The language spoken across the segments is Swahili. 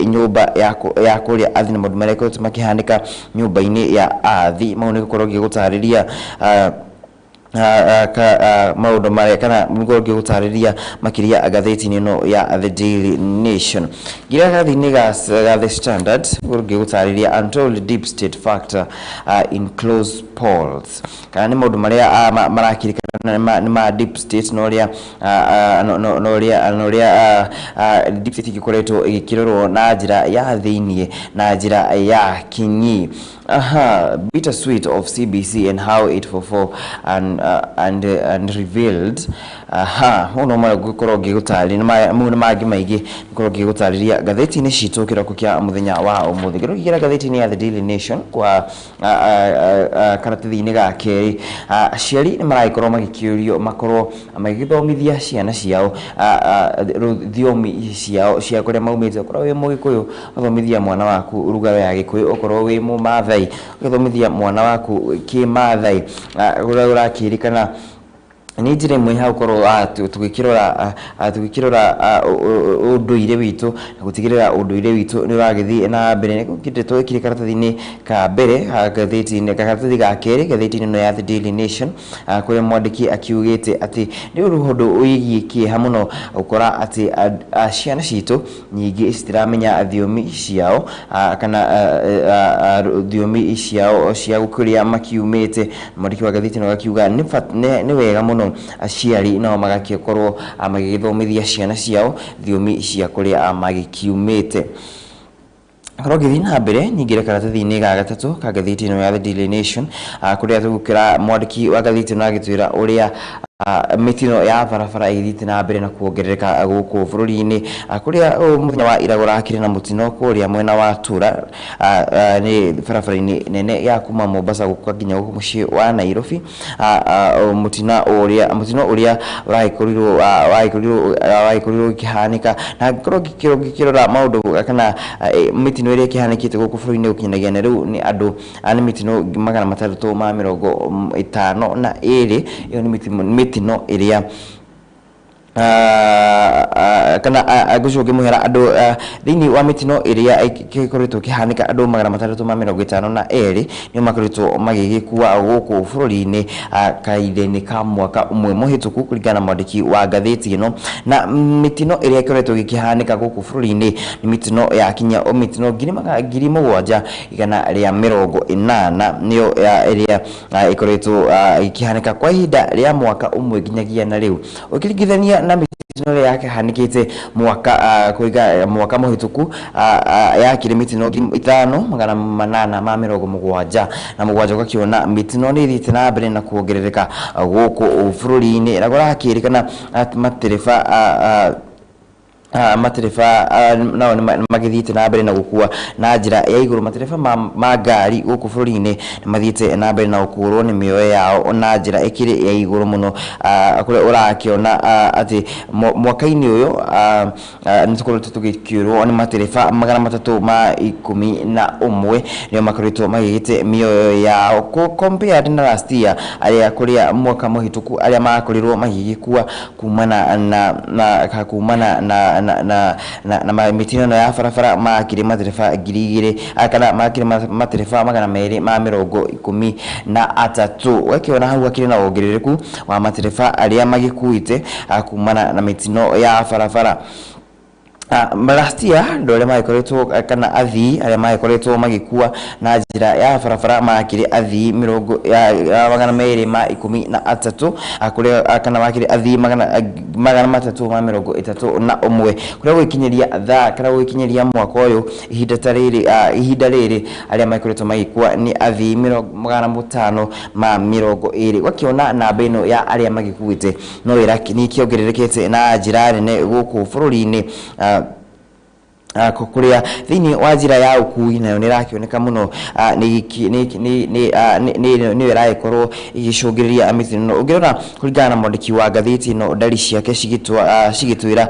nyumba ya kuria athi na maundu marĩa makihanika nyumba-ini ya athi mau nĩ gukorwo ngĩgũtarĩria maundu marĩa kana ngorwo ngĩgũtarĩria makiria gatheti-inĩ no ya The Daily Nation. Gira gatheti-inĩ ga The Standard ngorwo ngĩgũtarĩria untold deep state factor in close polls. Kana nĩ maundu marĩa marakirikana nĩ ma deep state no ria deep state ikoretwo igĩkirorwo na njĩra ya thĩinĩ na njĩra ya kinyi. Bittersweet of CBC and how 844 and revealed no magũkorwo ngĩgũtarĩria nĩ mangĩ maingĩ ngorwo ngĩgũtarĩria gatheti-inĩ citũ kĩroko kĩa mũthenya wa ũmũthĩ. Ngĩrora gatheti-inĩ ya The Daily Nation kwa karatathi-inĩ ga kerĩ, aciari nĩ maragĩkorwo magĩkĩũrio makorwo magĩthomithia ciana ciao thiomi ciao cia kũrĩa maumĩte. Okorwo wĩ Mũgĩkũyũ ũthomithia mwana waku lugha ya Gikuyu, okorwo wĩ Mũmaathai ũthomithia mwana waku Kĩmaathai. Ũrakĩrĩkana ni njĩra ĩmwe ha gũkorwo tũgĩkĩrora ũndũire witũ na gũtigĩrĩra ũndũire witũ nĩ ũragĩthiĩ na mbere. Nĩgũkĩndĩtwo gĩkĩrĩ karatathi-inĩ ka mbere gatheti-inĩ karatathi ga kerĩ gatheti-inĩ no ya The Daily Nation, kũrĩa mwandĩki akiugĩte atĩ nĩ ũndũ wĩgiĩ kĩeha mũno gũkora atĩ ciana citũ nyingĩ citiramenya thiomi ciao kana thiomi ciao cia gũkũrĩa makiumĩte. Mwandĩki wa gatheti no gakiuga nĩ wega mũno aciari no magakĩkorwo magĩgĩthomithia ciana ciao thiomi cia kũrĩa magĩkiumĩte. Korwo ngĩthiĩ na mbere nyingĩre karatathi-inĩ ga gatatũ ka gatheti-inĩ ya The Daily Nation, kũrĩa tũgũkĩra mwandĩki wa gatheti no agĩtwĩra ũrĩa mitino ya barabara igithite na mbere na kuongerereka gũkũ bũrũri-inĩ, kũrĩa mũthenya wa ira gũrakĩrĩ na mũtino kũrĩa mwena wa Tura nĩ barabara-inĩ nene ya kuma Mombasa gũka nginya gũkũ mũciĩ wa Nairobi. Mũtino ũrĩa wagĩkorirwo ũkĩhanĩka na ngĩkĩrora maũndũ kana mitino ĩrĩa ĩkĩhanĩkĩte gũkũ bũrũri-inĩ gũkinyagia na rĩu nĩ andũ nĩ mitino 652. Iyo nĩ mitino ĩrĩa kana agũcoke mũhera andũ thĩinĩ wa mitino ĩrĩa ĩkoretwo kĩhanĩka andũ 352 nĩ makoretwo magĩgĩkua gũkũ bũrũri-inĩ kahinda-inĩ ka mwaka ũmwe mũhĩtũku kũringana na mwandĩki wa gatheti ĩno. Na mitino ĩrĩa ĩkoretwo gĩkĩhanĩka gũkũ bũrũri-inĩ nĩ mitino ya kinya mitino 780 nĩyo ĩrĩa ĩkoretwo gĩkĩhanĩka kwa ihinda rĩa mwaka ũmwe nginyagia na rĩu ũkĩringithania na mitino yake hanikite mwaka mwaka mũhĩtũku yakĩrĩ mitino 5,877 na mũgwanja ũgakiona mitino nĩ ĩthiĩte na mbere na kuongerereka gũkũ bũrũri-inĩ. Na gũrakĩrĩkana matereba nao magĩthiĩte na mbere na gũkua na njĩra ya igũrũ. Matereba ma ngari gũkũ bũrũri-inĩ mathiĩte na mbere na gũkũrwo nĩ mĩoyo yao na njĩra ĩkĩrĩ ya igũrũ mũno, kũrĩa ũrakĩona atĩ mwaka-inĩ ũyũ nĩ tũkoretwo tũgĩkĩũrwo nĩ matereba 311 nĩo makoretwo magĩgĩte mĩoyo yao compared na last year kũrĩa mwaka mũhĩtũku arĩa makorirwo magĩgĩkua kumana na mitino ya barabara makĩrĩ matereba 2,000 kana makĩrĩ matereba 213. Wakiona hau akĩrĩ na wongerereku wa matereba arĩa magĩkuĩte kumana na mitino ya barabara. Last year ndore maikoretwo kana athii arĩa maikoretwo magĩkua na njĩra ya barabara makĩrĩ athii 213 kũrĩa kana makĩrĩ athii 331 kũrĩa gũkinyĩria mwaka ũyũ ihinda rĩrĩ arĩa maikoretwo magĩkua nĩ athii 520. Wakiona namba ĩno ya arĩa magĩkuĩte no ĩrakĩongererekete na njĩra nene gũkũ bũrũri-inĩ, kũrĩa thĩinĩ wa njĩra ya ũkui nayo nĩ rakĩoneka mũno nĩ ĩragĩkorwo igĩcũngĩrĩria mitino. Ũngĩrora kũringana na mwandĩki wa gatheti ĩno ndari ciake cigĩtwĩra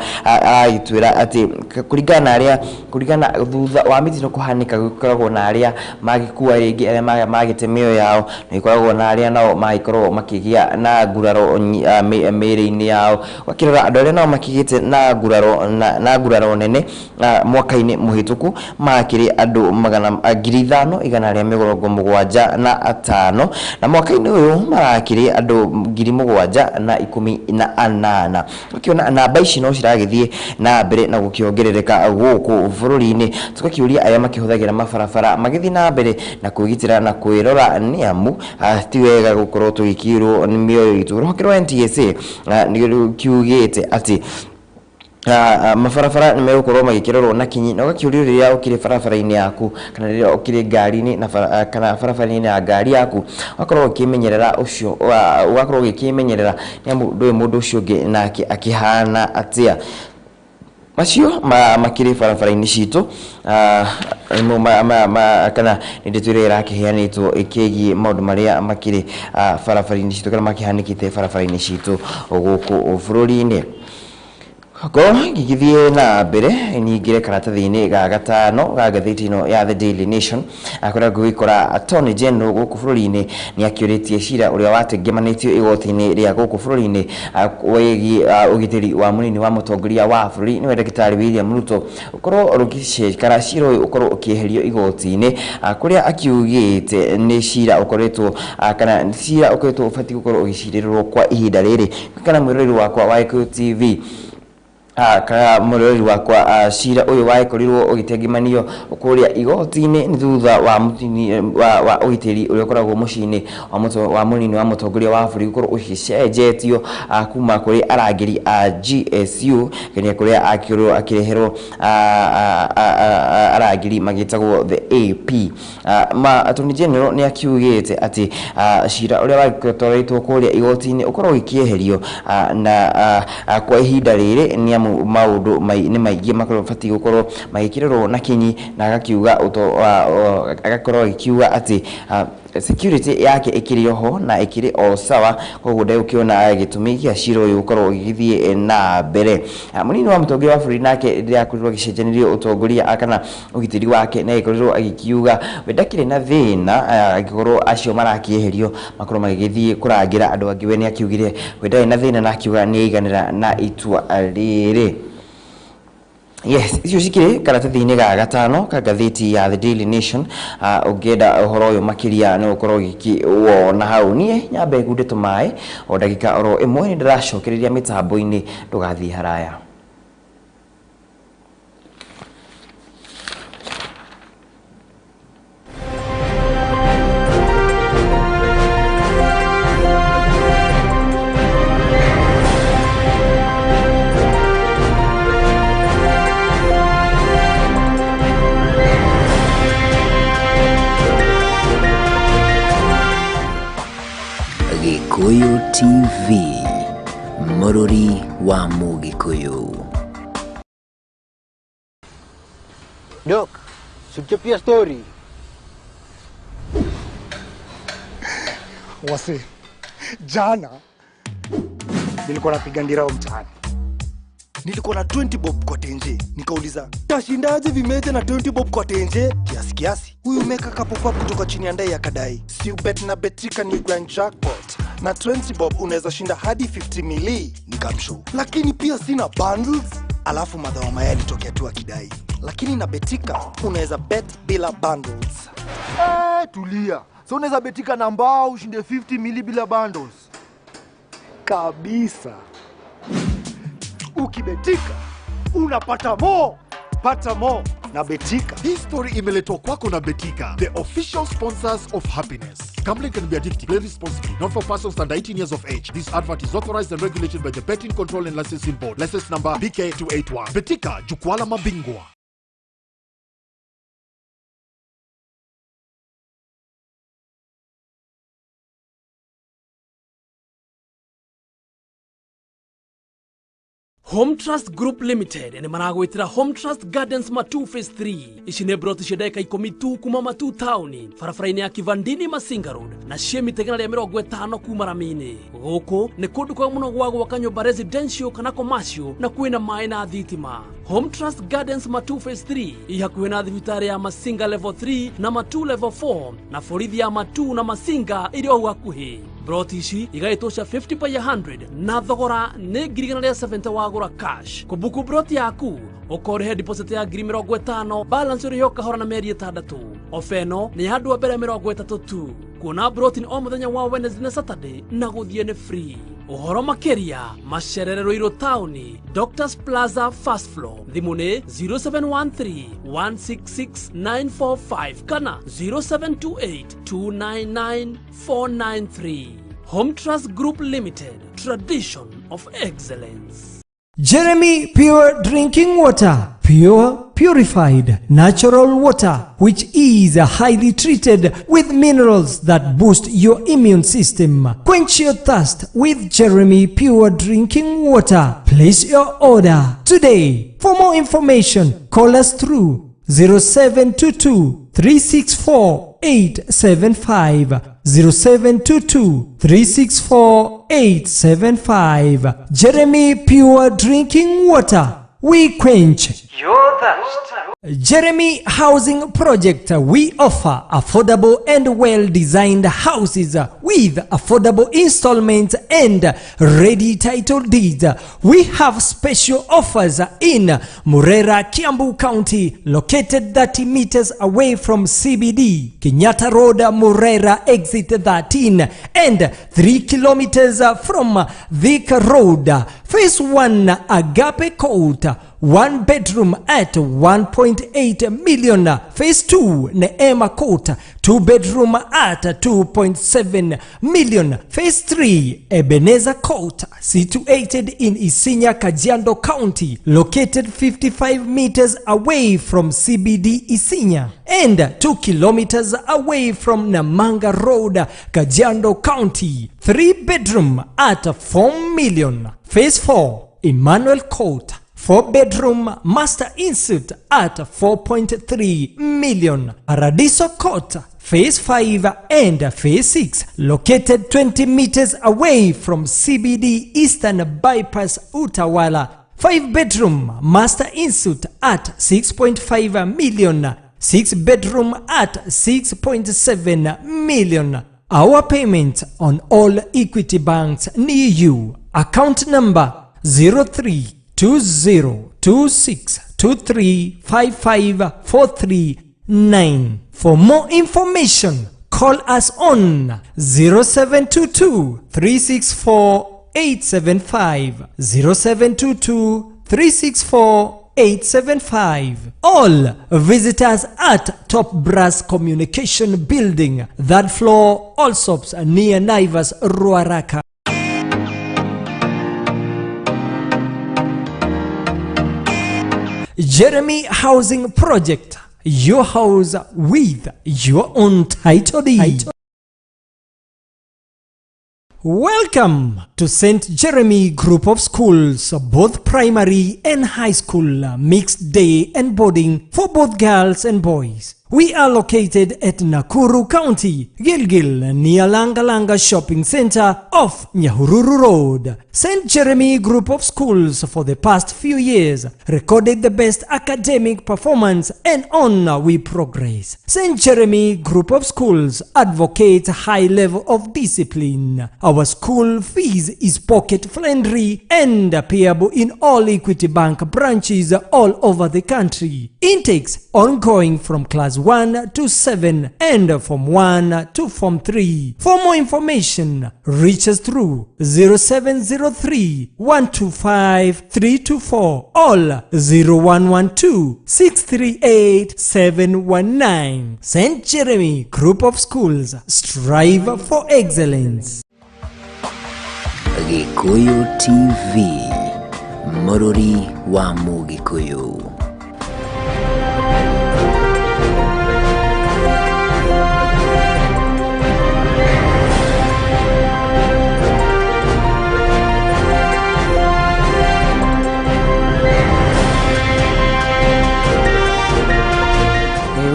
atĩ kũringana thutha wa mitino kũhanĩka gũkoragwo na arĩa magĩkua rĩngĩ arĩa magĩte mĩoyo yao, na gũkoragwo na arĩa nao magĩkorwo makĩgĩa na nguraro mĩĩrĩ-inĩ yao. Wakĩrora andũ arĩa nao makĩgĩte na nguraro nene mwaka-ini muhituku makiri andu magana 575 na mwaka-ini uyu marakiri andu 718. ukiona namba ici no ciragithie na mbere na gukiongerereka guku bururi-ini tukakiuria aya makihuthagira mabarabara magithii na mbere na kwigitira na kwirora ni amu ti wega gukorwo tugikirwo ni mioyo itu. Ruhonge rwa NTSA ni kiugite ati mabarabara ni megukorwo magikirorwo na kinyi na ugakiuria riria ukire barabara-ini yaku kana riria ukire ngari-ini na kana barabara-ini ya ngari yaku ugakorwo ukimenyerera ucio ugakorwo ukimenyerera ni amu ndui mundu ucio ungi nake akihana atia. Macio makiri barabara-ini citu kana ninditwire irakiheanitwo ikigi maundu maria makiri barabara-ini citu kana makihanikite barabara-ini citu guku bururi-ini. Ko gigithie na mbere ningire karatathi-ini ga gatano ga gatheti ino ya The Daily Nation akora gwikora Attorney General guku bururi-ini ni akiuritie cira uria watengemanitio igoti-ini ria guku bururi-ini wegi ugitiri wa munini wa mutongoria wa bururi ni Ndagitari William Ruto ukorwo rugicekara cira uyu ukorwo ukieherio igoti-ini kuria akiugite ni cira ukoretwo kana cira ukoretwo ufati gukorwo ugicirirwo kwa ihinda riri kana mwirori wakwa wa Gikuyu TV kana murori wakwa cira uyu waikorirwo ugitengemanio kuria igoti-ini ni thutha wa mutini wa ugitiri uria ukoragwo mucini wa munini wa mutongoria wa bururi ukorwo ugicenjetio kuma kuri arangiri a GSU kenya kuria akirwo akireherwo arangiri magitagwo the AP. Attorney General ni akiugite ati cira uria waikoretwo kuria igoti-ini ukorwo ukieherio na kwa ihinda riri ni maundu ni maingi makorwo fati gukorwo magikirorwo na kinyi na agakiuga agakorwo ikiuga ati security yake ikirio ho na ikiri o sawa koguo ndaukiona gitumi kia cira uyu ukorwo igithie na mbere. Munini wa mutongoria wa bururi nake ndiria akorirwo agicenjanirio utongoria kana ugitiri wake na ikorirwo agikiuga we ndakire na thina agikorwo acio marakieherio makorwo magithie kurangira andu angi we ni akiugire we ndari na thina na akiuga ni iganira na itua riri. Yes, icio cikire karatathi-ini ga gatano ka gatheti ya The Daily Nation. Ungenda uhoro uyu makiria ni ukorwo gikiwona hau nie nyambe gude tumae o ndagika oro imwe ni ndiracokereria mitambo-ini ndugathii haraya. Gikuyu TV, Mururi wa Mugikuyu. Dok, suchapia story. Wase, jana nilikuwa napiga ndirao mtaani. Nilikuwa na 20 bob kwa tenje. Nikauliza, tashindaje vimeje na 20 bob kwa tenje? Kiasi. Huyu meka kapopa kutoka chini ya ndai akadai, si ubet na betika ni grand jackpot. Na 20 bob unaweza shinda hadi 50 mili. Nikamshow. Lakini pia sina bundles. Alafu madhawa maya litokea tu akidai, lakini na betika unaweza bet bila bundles. Tulia. So unaweza betika na mbao ushinde 50 mili bila bundles. Kabisa. Ukibetika unapata more. Pata more Na betika. Hii story imeletwa kwako na Betika, the official sponsors of happiness. Gambling can be addictive. Play responsibly. Not for persons under 18 years of age. This advert is authorized and regulated by the Betting Control and Licensing Board. License number BK281. Betika, jukwaa la mabingwa. Home Trust Group Limited ene maragwitira Home Trust Gardens Matu Phase 3 ici ne broti shedeka ikomi tu kuma Matu Town farafaraini ya Kivandini Masinga Road na shemi tegana ya 50 kuma Ramini. Goko ne kundu kwa muno gwa gwaka nyumba residential kana commercial na kuina mai na thitima. Home Trust Gardens Matu Phase 3 ihakuwe na thibitari ya Masinga level 3 na Matu level 4 na forithi ya Matu na Masinga iri o hakuhi. broti ici igaitosha 50 by 100 na thogora nĩ 170 wagũra cash. Kubuku broti yaku ũkorehe deposit ya 50,000 balance ũrĩhe kahora na mĩeri 6. Ofa ĩno nĩ handũ wa mbere 30 tu. Kuona broti o mũthenya wa Wednesday na Saturday na gũthiĩ nĩ free. Ũhoro makĩria macerere Ruiru taũni Doctors Plaza first floor, thimũ nĩ 0713-166-945 kana 0728-299-493. Home Trust Group Limited, tradition of excellence. Jeremy Pure Drinking Water, pure, purified, natural water, which is highly treated with minerals that boost your immune system. Quench your thirst with Jeremy Pure Drinking Water. Place your order today. For more information, call us through 0722-364-875, 0722-364-875. Jeremy Pure Drinking Water. We quench your thirst. Jeremy Housing Project. We offer affordable and well-designed houses with affordable installments and ready title deeds. We have special offers in Murera, Kiambu County, located 30 meters away from CBD, Kenyatta Road, Murera, exit 13, and 3 kilometers from Thika Road. Phase 1, Agape Court, 1 bedroom at 1.8 million. Phase 2, Neema Court, 2 bedroom at 2.7 million. Phase 3, Ebenezer Court, situated in Isinya, Kajiado County, located 55 meters away from CBD Isinya and 2 kilometers away from Namanga Road, Kajiado County, 3 bedroom at 4 million. Phase 4, Emmanuel Court, 4 bedroom master insuite at 4.3 million. Paradiso Court, Phase 5 and Phase 6, located 20 meters away from CBD Eastern Bypass, Utawala. 5 bedroom master insuite at 6.5 million. 6 bedroom at 6.7 million. Our payment on all Equity banks near you. Account number 032026235549. For more information, call us on 0722-364-875, 0722-364-875. All visitors at Top Brass Communication Building, third floor, Allsops near Naivas, Ruaraka. Jeremy Housing Project, your house with your own title deed. Welcome to St. Jeremy Group of Schools, both primary and high school, mixed day and boarding for both girls and boys. We are located at Nakuru County, Gilgil, near Langalanga Shopping Center off Nyahururu Road. St. Jeremy Group of Schools for the past few years recorded the best academic performance, and on we progress. St. Jeremy Group of Schools advocates high level of discipline. Our school fees is pocket friendly and payable in all Equity Bank branches all over the country. Intakes ongoing from class 1 to 7 and from 1 to form 3. For more information, reach us through 0703-125-324 or 0112-638-719. St. Jeremy Group of Schools, strive for excellence. Gikuyu TV, Mururi wa Mugikuyu.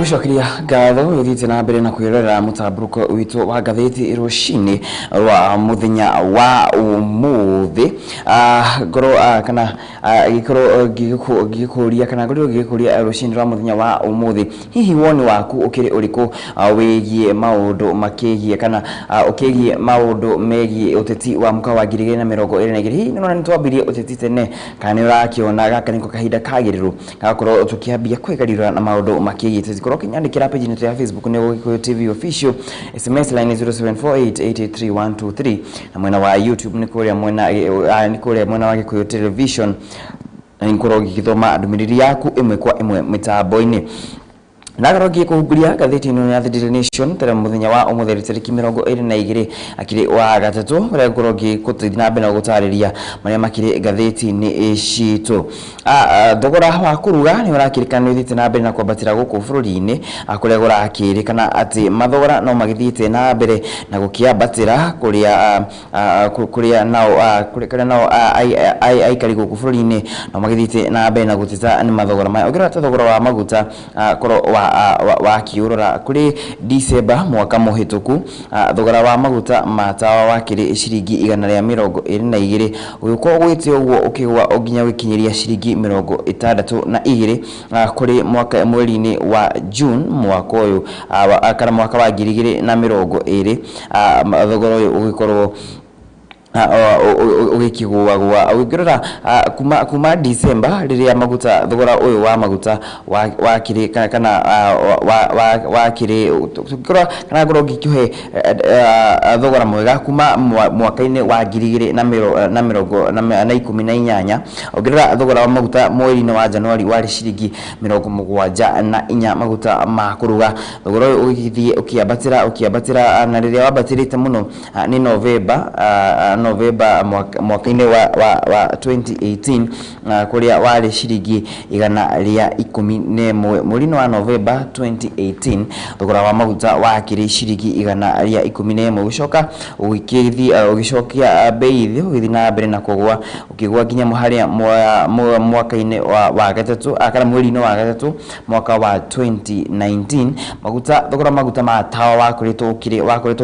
Nigucokeria ngatho githite na mbere na kwirorera mutamburuko witu wa gatheti Ruciini rwa muthenya wa umuthi ngoro kana gikuria kana ngoro gikuria Ruciini rwa muthenya wa umuthi hihi woni waku ukiri uriku wigie maundu makigie kana ukigie maundu megie uteti wa mka wa 2022 hihi nona nitwambirie uteti tene kana urakiona gaka niko kahinda kagiriru gakorwo tukiambia kwegarira na maundu makigie zikoro kinyandikira page yetu ya Facebook ni Gikuyu TV official. SMS line 0748833123 na mwena wa YouTube ni kuria mwena wa Gikuyu television na nkoro githoma ndumiriri yaku imwe kwa imwe mitambo-ini. Nagarogie kuhuguria gatheti ino ya The Daily Nation tere muthenya wa umutheri tariki 22 akiri wa gatatu ria ngorogie kutina bena gutariria maria makiri gatheti ni citu thogora wa kuruga ni urakirikana thite na mbere na kwambatira guku bururi-ini kuria gurakirikana ati mathogora no magithite na mbere na gukiambatira kuria nao aikari guku bururi-ini no magithite na mbere na gutita ni mathogora maya ugira thogora wa maguta koro wa kiurora kuri December mwaka muhituku thogora wa maguta matawa wakiri shiringi 122 uyuko gwite uguo ukigwa oginya wikinyiria shiringi 62 kuri mwaka mweri-ini wa June mwaka uyu akara mwaka wa 2020 thogora uyu ugikorwo ugikigwa ugirora kuma December riria maguta thogora uyu wa maguta wakiri kana wakiri tukira kana ngoro gikihe thogora mwega kuma mwaka-ini wa 2018 ugirora thogora wa maguta mweri-ini wa January wari shiringi 74 maguta ma kuruga thogora uyu ugithie ukiambatira na riria wabatirite muno ni November mwaka-ini wa 2018 kuria wari shiringi 111 mweri-ini wa November 2018 thogora wa maguta wakiri shiringi 111 ugicoka ugicokia bei thi ugithi na mbere na kugwa ukigwa nginya muharia mwaka-ini wa gatatu akara mweri-ini wa gatatu mwaka wa 2019 maguta thogora maguta matawa wakoretwo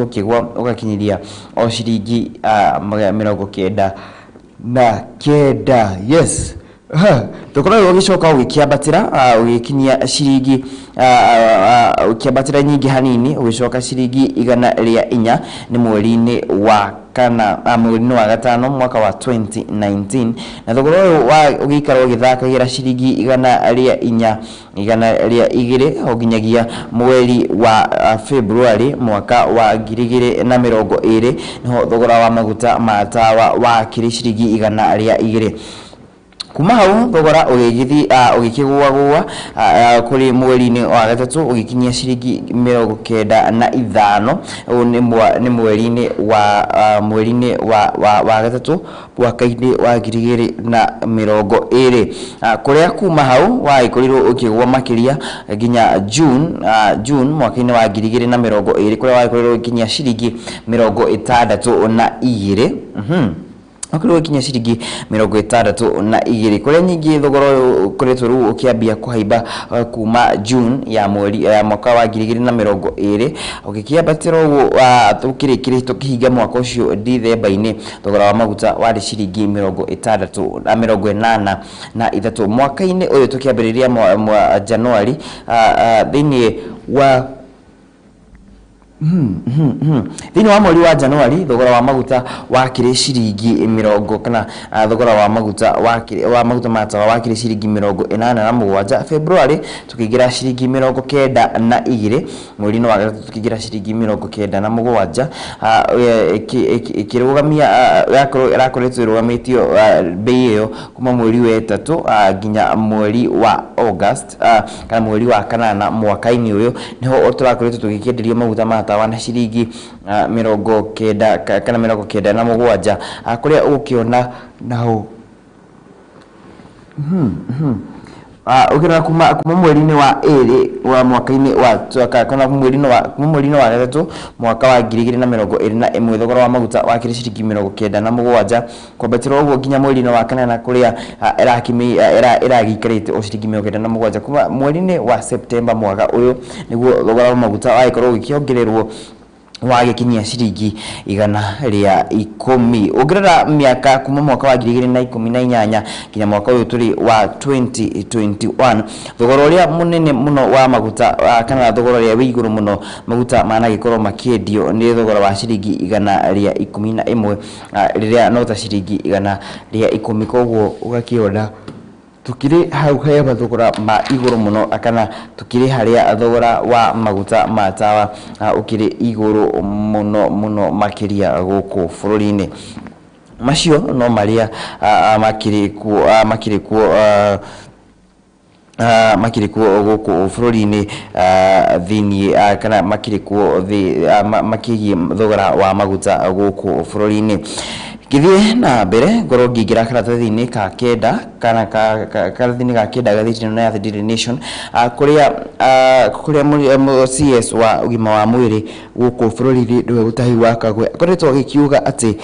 ukigwa ugakinyiria o shiringi 99 yes thogora ugicoka ugikiambatira ugikinyia shiringi ukiambatira nyingi hanini ugicoka shiringi 104 ni mweri-ini wa kana mweri-ini wa gatano mwaka wa 2019 na thogora ugikara ugithakagira shiringi 104 uginyagia mweri wa February mwaka wa 2020 niho thogora wa maguta matawa wa kiri shiringi 102 kuma hau thogora ugikigwa kuri mweri-ini wa gatatu ugikinyia shiringi 95 ni mweri-ini wa gatatu mwaka-ini wa 2020 kuria kuma hau waikorirwo ukigwa makiria nginya June mwaka-ini wa 2020 kuria waikorirwo ukinyia shiringi 62 akuru kinya shiringi 62 kuria nyingi thogora kuretwo ru ukiambia kuhaiba kuma June ya mwaka wa 2020 ukikiambatira uguo tukirikire tukihinga mwaka ucio December-ini thogora wa maguta wari shiringi 83 mwaka-ini uyu tukiambiriria January thini wa thini wa mweri wa January thogora wa maguta wakire shiringi 70 kana thogora wa maguta matawa wakire shiringi 87 February tukigira shiringi 92 mweri-ini wa gatatu tukigira shiringi 97 ikirugamia yakoretwo irugamitio bei iyo kuma mweri wa gatatu nginya mweri wa August kana mweri wa kanana mwaka-ini uyu niho turakoretwo tugikenderia maguta matawa na shiringi 90 kana 97 kuria ukiona nao ukira kuma mweri-ini wa eri wa mwaka-ini wa kana mweri-ini wa gatatu mwaka wa 2021 thogora wa maguta wa kiri ciringi 97 kwambatira uguo nginya mweri-ini wa kanana kuria iragikarite o ciringi 97 kuma mweri-ini wa September mwaka uyu niguo thogora wa maguta wa ikorwo gikiongererwo wagikinyia ciringi 110 ongerera miaka kuma mwaka wa 2018 kinya mwaka uyu turi wa 2021 thogora uria munene muno wa maguta kana thogora uria wiguru muno maguta mana gikorwo makiendio ni thogora wa ciringi 111 riria no ta ciringi 110 koguo ugakiona tukiri hau haya mathogora ma iguru muno akana tukiri haria thogora wa maguta matawa ukiri iguru muno makiria guku bururi-ini macio no maria makiri kuo guku bururi-ini thini kana makiri kuo makigie thogora wa maguta guku bururi-ini githie na mbere ngoro ngingira karatathi-ini ka kenda kana karatathi-ini ga kenda gathiti-ini no ya The Daily Nation kuria CS wa ugima wa mwiri guku bururi-ini ndiwe gutahi wa kagwe akoretwo gikiuga ati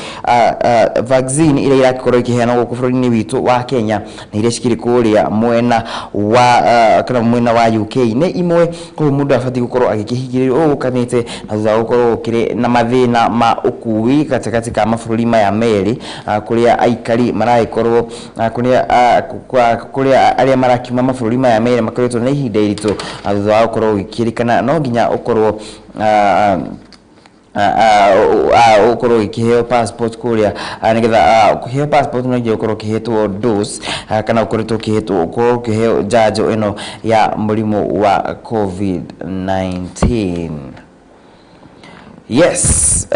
vaccine ira irakorwo ikiheanwo guku bururi-ini witu wa Kenya na ire cikiri kuria mwena wa kana mwena wa UK ne imwe ko mundu afati gukorwo agikihigiririo ukanite na thutha gukorwo kiri na mathina ma ukui katikati ka mabũrũri maya meri kuria aikari maraikorwo kuria aria marakiuma mabũrũri maya meri makoretwo na ihinda iritu thutha wa gukorwo gikirikana no nginya ukorwo ukorwo ikiheo passport kuria nigetha kuheo passport no nginya ukorwo kihetwo dose kana ukoretwo kiheo janjo ino ya murimu wa COVID-19. Yes,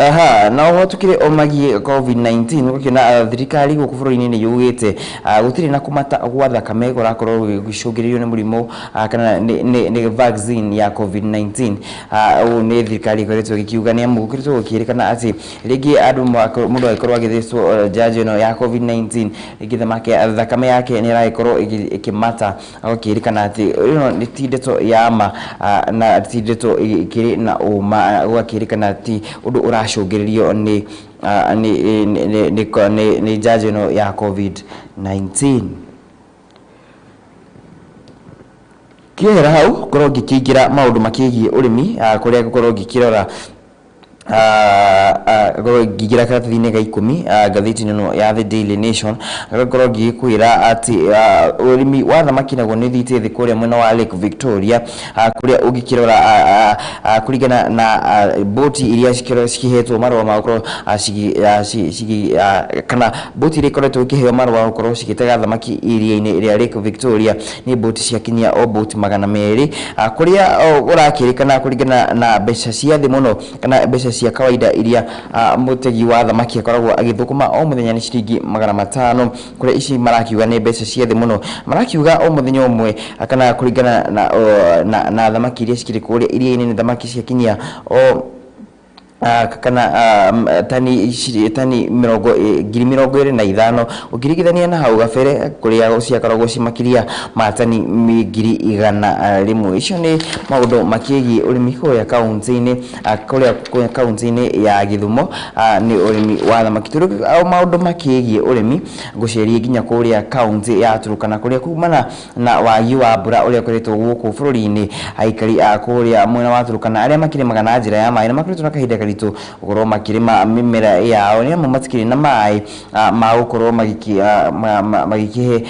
na watukire omagie COVID-19 gukina thirikari guku bururi-ini ni yugite gutiri na kumata gwa thakame gorakorwo gicungiririo ni murimo kana ni vaccine ya COVID-19 ni thirikari ikoretwo gikiuga ni amu gukirito gukirikana ati rigi andu mundu aikorwo agithicwo janjo no ya COVID-19 igithe make thakame yake ni raikorwo ikimata agukirikana ati ino ni tindeto yama na tindeto ikiri na uma gukirikana ti undu uracungiririo ni janjo no ya COVID-19 kira hau korwo gikingira maundu makigie urimi kuria gukorwo gikirora gigira karatathi-ini ga 10 gatheti-ini no ya The Daily Nation agakorwo gikwira ati urimi wa thamaki naguo ni thite thi kuria mwena wa Lake Victoria kuria ugikirora kurigana na boti iria cikihetwo marwa ma gukorwo kana boti iria ikoretwo ikiheo marwa gukorwo cigitega thamaki iria-ini ria Lake Victoria ni boti ciakinyia o boti 200 kuria urakirikana kurigana na mbeca cia thi muno kana mbeca cia kawaida iria mutegi wa thamaki akoragwo agithukuma o muthenya ni ciringi 500 kuria ici marakiuga ni mbeca cia thi muno marakiuga o muthenya umwe kana kurigana na thamaki iria cikiri kuria iria-ini ni thamaki ciakinyia o kana tani 25,000 ukirigithania na hau gabere kuria ciakoragwo cimakiria matani 100,000 icio ni maundu makiegi urimi kuria kaunti-ini kuria kaunti-ini ya Githumo ni urimi wa thamaki au maundu makiegi urimi gucerie nginya kuria kaunti ya Turukana kuria kumana na wagi wa mbura uria koretwo guku bururi-ini aikari kuria mwena wa Turukana aria makirimaga na njira ya mai na makoretwo na kahinda karitu ukorwo makirima mimera yao ni amu matikiri na mai ma gukorwo magikihe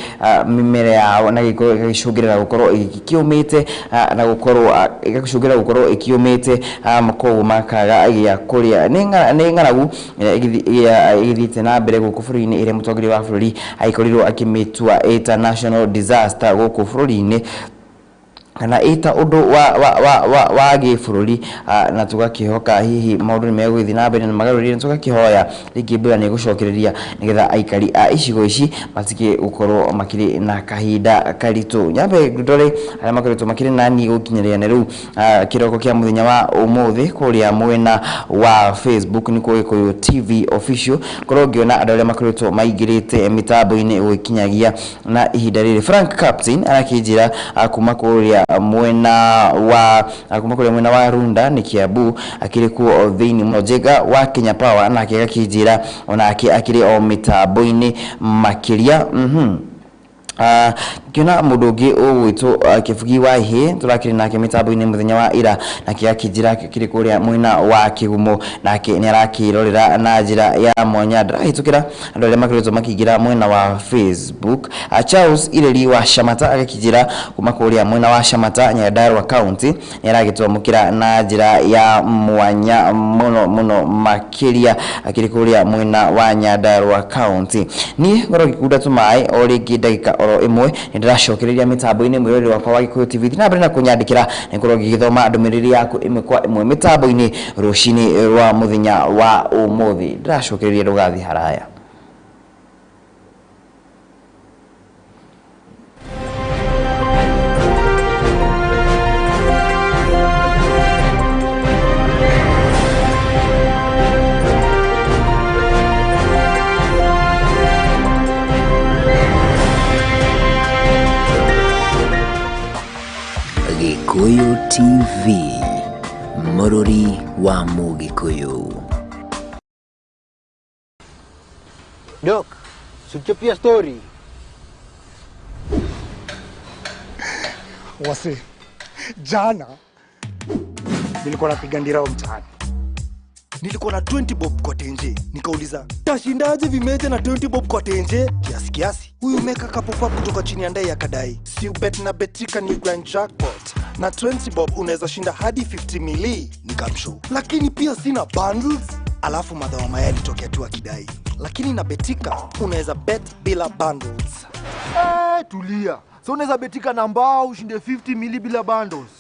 mimera yao na gicungirira gukorwo ikiumite na gukorwo igacungirira gukorwo ikiumite makogo makaga ya kuria ni ngaragu igithite na mbere guku bururi-ini ire mutongoria wa bururi aikorirwo akimitua international disaster guku bururi-ini kana ita undu wa gifururi na tugakihoka hihi maundu ni megwithi na mbere na magarurire tugakihoya ringi mbura ni gucokereria nigetha aikari a icigo ici matike ukorwo makiri na kahinda karitu nyambe ndore aria makoretwo makiri nani gukinyeria ne riu kiroko kia muthenya wa umuthi kuria mwena wa Facebook ni Gikuyu TV official korwo ngiona andu aria makoretwo maingirite mitambo-ini gukinyagia na ihinda riri. Frank Captain arakijira kuma kuria mwena wa Runda ni Kiambu akiri ku thini Mojega wa Kenya Power na akiga kijira ona akiri o mitambo-ini makiria kiona mudungi ugwitwo kifugi wa ihe turakiri nake mitambo-ini muthenya wa ira na kiakijira kiri kuria mwena wa Kigumo nake ni arakirorera na njira ya mwanya ndirahitukira andu aria makoretwo makigira mwena wa Facebook. Charles Ireri wa Shamata agakijira kuma kuria mwena wa Shamata Nyandarua County ni aragitwamukira na njira ya mwanya muno makiria akiri kuria mwena wa Nyandarua County. Ni ngoro gikuda tumai oringi ndagika oro imwe ndiracokereria mitambo-ini mwirori wakwa wa Gikuyu TV na mbere na kunyandikira ngoro gigithoma ndumiriri yaku imwe kwa imwe mitambo-ini rucini rwa muthenya wa umuthi ndiracokereria rugathi haraya. Gikuyu TV, Mururi wa Mugikuyu. Dok, suchapia story. Wase, jana nilikuwa napiga ndirao mtaani. Nilikuwa na 20 bob kwa tenje. Nikauliza, tashindaje vimeja na 20 bob kwa tenje? Kiasi. Huyu meka kapopa kutoka chini ya ndai ya kadai. Si ubet na betika ni grand jackpot. Na 20 bob unaweza shinda hadi 50 mili. Nikamshow. Lakini pia sina bundles. Alafu madhawa mayai litokea tu akidai. Lakini na betika unaweza bet bila bundles. Tulia. So unaweza betika na mbao ushinde 50 mili bila bundles.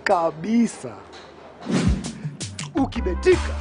Kabisa. Ukibetika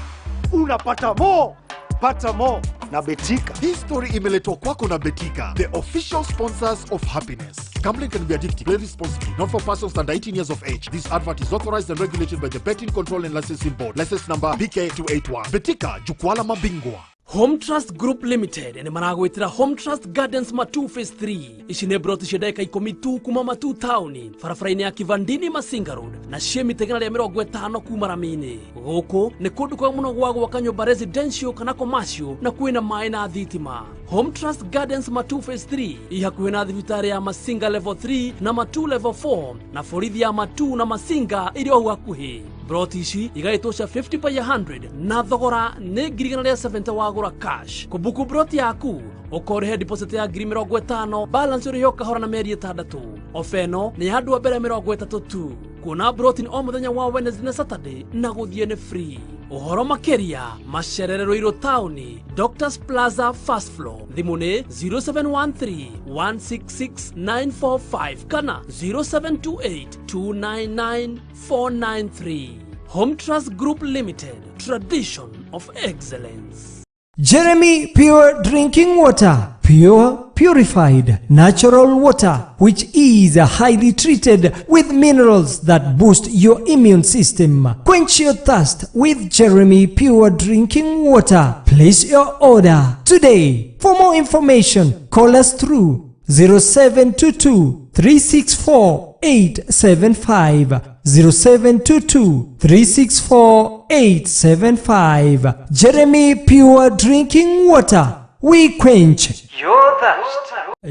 unapata more. Pata more na betika. Hii story imeletwa kwako na Betika, the official sponsors of happiness. Gambling can be addictive. Play responsibly. Not for persons under 18 years of age. This advert is authorized and regulated by the Betting Control and Licensing Board. License number BK281. Betika, jukwaa la mabingwa. Home Trust Group Limited ene maragwitira Home Trust Gardens Matu Phase 3 ishine broti shedeka ikomi tu kuma Matu Town farafaraini ya Kivandini Masinga Road na shemi tegana ya 50 kuma Ramini goko ne kundu kwa muno gwa gwaka nyumba residential kana commercial na kuina mai na thitima. Home Trust Gardens Matu Phase 3 ihakuwe na thibitari ya Masinga level 3 na Matu level 4 na forithi ya Matu na Masinga ili wa hakuhi. Broti ici igaitosha 50 by 100 na thogora ne girigana ya 70 wagura cash. Kubuku broti yaku okorehe deposit ya giri 50 balance uri yoka hora na meri 6. Ofeno ni hadu wa bere 30 tu. Kuna broti ni o muthenya wa Wednesday na Saturday na guthie ne free. Uhoro makeria mashererero iro tauni Doctors Plaza first floor thimune 0713 166 945 kana 0728 299 493. Home Trust Group Limited, tradition of excellence. Jeremy Pure Drinking Water, pure, purified, natural water, which is highly treated with minerals that boost your immune system. Quench your thirst with Jeremy Pure Drinking Water. Place your order today. For more information, call us through 0722 364 875 0722 364 875. Jeremy Pure Drinking Water. We quench your thirst.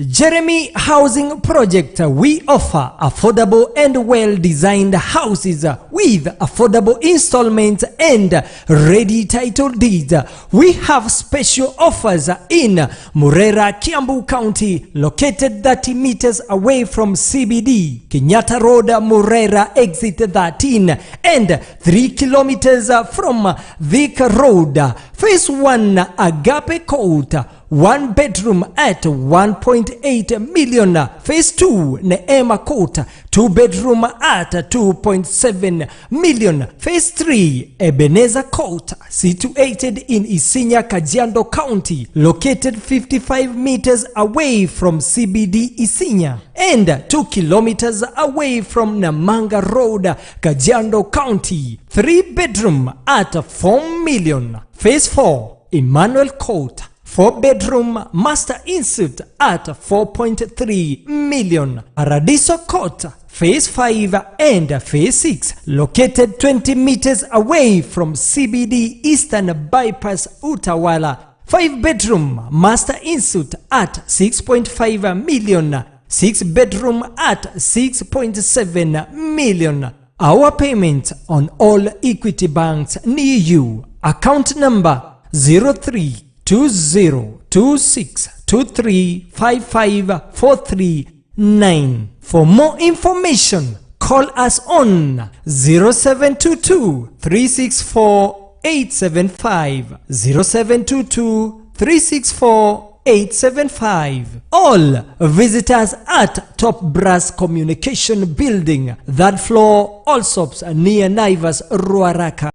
Jeremy Housing Project. We offer affordable and well-designed houses with affordable installments and ready title deeds. We have special offers in Murera, Kiambu County, located 30 meters away from CBD, Kenyatta Road, Murera, exit 13, and 3 kilometers from Thika Road. Phase 1, Agape Court, 1 bedroom at 1.8 million. Phase 2 Neema Court, 2 bedroom at 2.7 million. Phase 3 Ebenezer Court, situated in Isinya, Kajiado County, located 55 meters away from CBD Isinya and 2 kilometers away from Namanga Road, Kajiado County. 3 bedroom at 4 million. Phase 4 Emmanuel Court, 4 bedroom master institute at 4.3 million. Paradiso Court, Phase 5 and Phase 6, located 20 meters away from CBD Eastern Bypass, Utawala. 5 bedroom master institute at 6.5 million. 6 bedroom at 6.7 million. Our payment on all Equity banks near you. Account number 032026235543 For more information, call us on 0722-364-875, 0722-364-875. All visitors at Top Brass Communication Building, that floor, Allsops near Naivas, Ruaraka.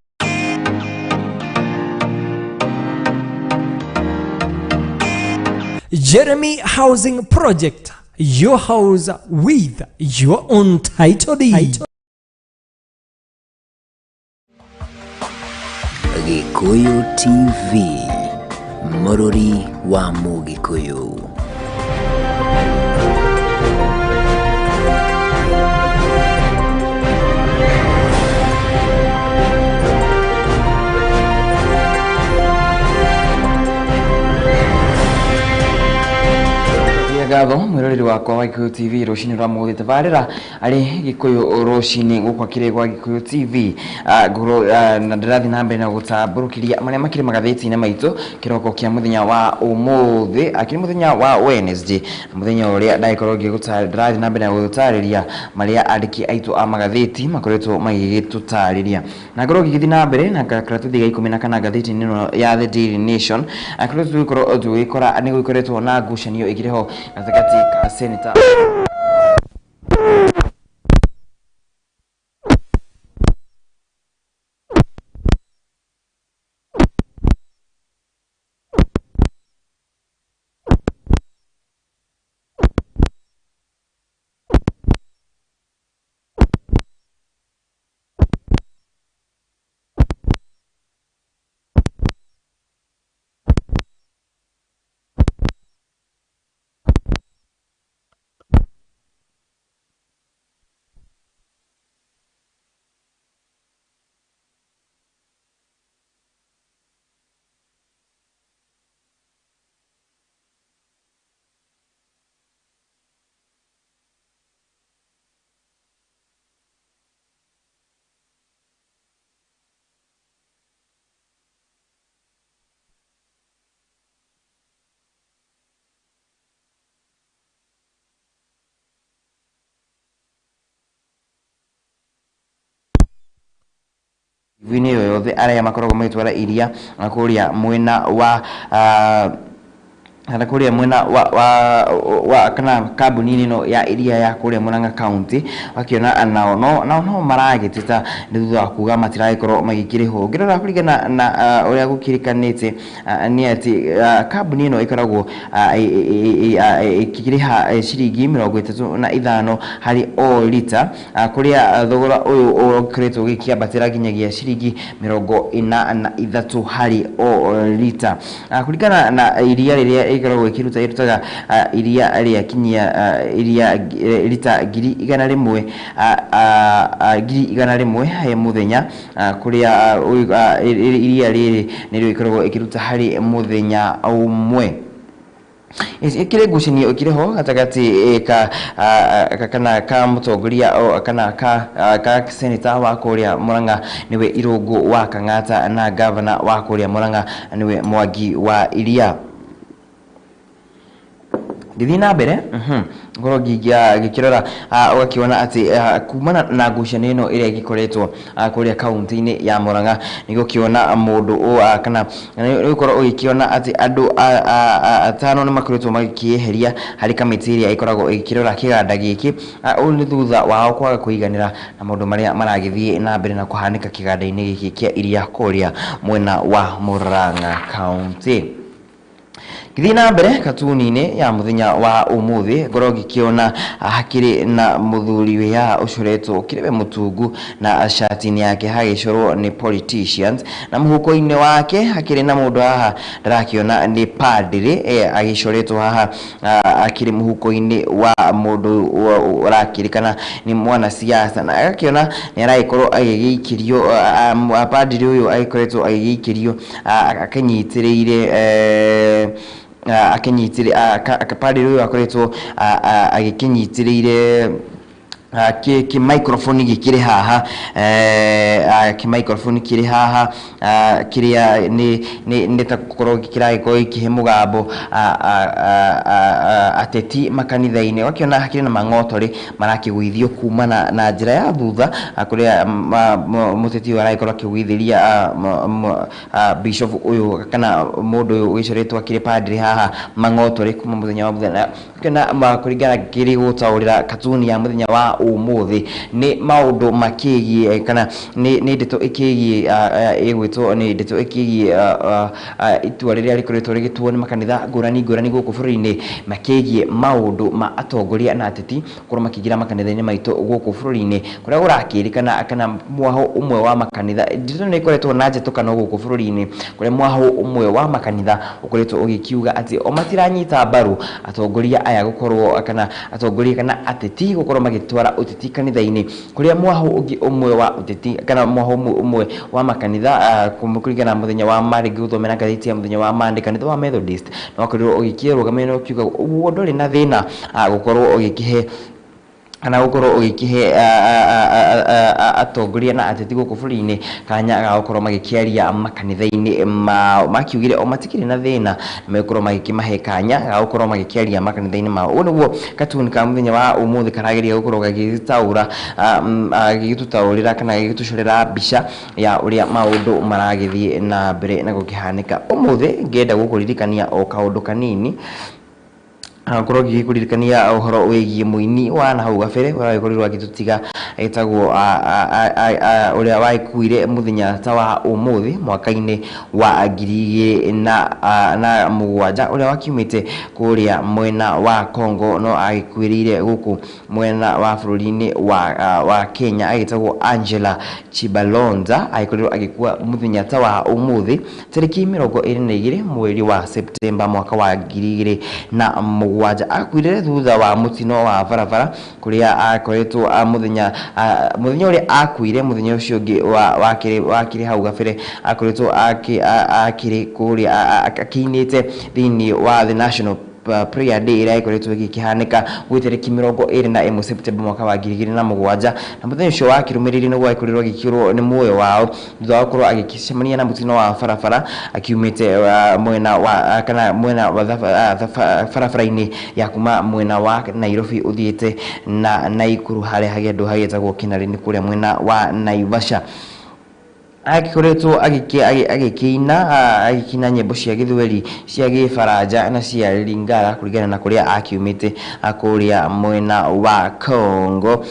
Jeremy Housing Project, your house with your own title deed. Gikuyu TV, Morori wa Mugikuyu. Gatho mwiroreri wakwa wa Gikuyu TV Ruciini rwa muthi tabarira ari Gikuyu Ruciini gukwa kire gwa Gikuyu TV ngoro na ndirathi na mbere na gutamburukiria maria makiri magatheti-ini maitu kiroko kia muthenya wa umuthi akiri muthenya wa Wednesday muthenya uria ndaikorwo ngigutarathi na mbere na gutariria maria andiki aitu a magatheti makoretwo magigitutariria na ngoro gigithi na mbere na karatuthi ga 14 gatheti-ini no ya The Daily Nation akoretwo gwikora ni gwikoretwo na ngucanio igireho katikati ka senator vini yothe aria makoragwo maitwara iria kuria mwena wa na kuria mwena wa kana kambuni no ya iria ya kuria Murang'a County wakiona no maragitita nduthu wa kuga matiragikorwo magikiriho ngirora kurigana na uria gukirikanite ni ati kambuni no ikoragwo ikiriha ciringi 35 hari o lita kuria thogora uyu ukretwo gikiambatira ginyagia ciringi 43 hari o lita kurigana na iria riria ikoragwo ikirutaga iria ria kinyia iria lita 100 he muthenya kuria iria riri nirio ikoragwo ikiruta hari muthenya umwe ikire ngucanio ikireho gatagati kana ka mutongoria kana ka senator wa kuria Murang'a niwe Irungu wa Kang'ata na governor wa kuria Murang'a niwe Mwangi wa Iria Githina mbere ngoro gikirora ugakiona ati kumana na ngucanio ino iria gikoretwo kuria kaunti-ini ya Murang'a nigo kiona mundu kana nigo ugikiona ati andu atano ni makoretwo magikieheria hari kamiti iria ikoragwo igikirora kiganda giki ni thutha wao kwaga kuiganira na maundu maria maragithie na mbere na kuhanika kiganda-ini giki kia iria kuria mwena wa Murang'a County. Githina mbere katuni-ini ya muthenya wa umuthi ngoro gikiona hakiri na muthuri wia ucoretwo kirebe mutungu na shati-ini yake hagicoro ni politicians na muhuko-ini wake hakiri na mundu haha ndarakiona ni padri agicoretwo haha akiri muhuko-ini wa mundu urakirikana ni mwana siasa na agakiona ni araikorwo agigikirio padri uyu agikoretwo agigikirio akanyitirire akapadri uyu akoretwo agikinyitiriire ki microphone gikire haha ki microphone kiri haha kiria ni ta kokoro gikiragiko ikihe mugambo ateti makanitha-ini wakiona hakiri na mangotori marakigwithio kumana na njira ya thutha kuria muteti araikorwo akigwithiria bishop uyu kana mundu uyu wicoretwo akiri padri haha mangotori kuma muthenya wa muthenya kana makuringana kiri gutaurira katuni ya muthenya wa umuthi ni maundu makigie kana ni ndeto ikigie igwitwo ni ndeto ikigie itua riria rikoretwo rigitwo ni makanitha ngurani guku bũrũri-inĩ makigie maundu ma atongoria na ateti kũrwo makigira makanitha-inĩ maitũ guku bũrũri-inĩ kuria gurakirikana kana mwaho umwe wa makanitha ndeto ni ikoretwo na njetũkano guku bũrũri-inĩ kuria mwaho umwe wa makanitha ukoretwo ugikiuga ati o matiranyita mbaru atongoria aya gukorwo kana atongoria kana ateti gukorwo magitwara uteti kanitha-ini kuria mwaho ungi umwe wa uteti kana mwaho umwe wa makanitha kumukurigana muthenya wa mari guthomera ngathiti ya muthenya wa mande kanitha wa Methodist no akorwo ugikirũgamira ukiuga uguo nduri na thina gukorwo ugikihe kana gukorwo ugikihe atongoria na ateti guku bũrũri-inĩ kanya ga gukorwo magikiaria makanitha-ini makiugire o matikire na thina mekorwo magikimahe kanya ga gukorwo magikiaria makanitha-ini mao uguo niguo katuni ka muthenya wa umuthi karageria gukorwo gagitaura agitutaurira kana agitucorera mbica ya uria maundu maragithie na mbere na gukihanika umuthi ngenda gukuririkania o kaundu kanini akorwo gikuririkania uhoro wigie muini wa na hau gabere waikorirwo agitutiga etagwo uria waikuire muthenya ta wa umuthi mwaka-ini wa 2007 uria wakiumite kuria mwena wa Congo no agikuirire guku mwena wa bũrũri-inĩ wa Kenya agitagwo Angela Chibalonza aikorirwo agikua muthenya ta wa umuthi tariki 22 mweri wa September mwaka wa 2007 akuire thutha wa mutino wa barabara kuria akoretwo muthenya uria akuire muthenya ucio ungi wakiri hau gabere akoretwo akiri kuria akinite thini wa the national prayer day iria ikoretwo ikihanika gwitariki 21 September mwaka wa 2007 na muthenya ucio wakirumiriri niguo aikorirwo agikirwo ni muoyo wao thutha wa gukorwo agikicemania na mutino wa barabara akiumite mwena wa kana mwena wa barabara-ini ya kuma mwena wa Nairobi uthiite na Naikuru haria hagendu hagetagwo Kinari-ini kuria mwena wa Naivasha akikoretwo agikina nyimbo cia githweri cia gifaranja na cia lingala kuringana na kuria akiumite kuria mwena wa Congo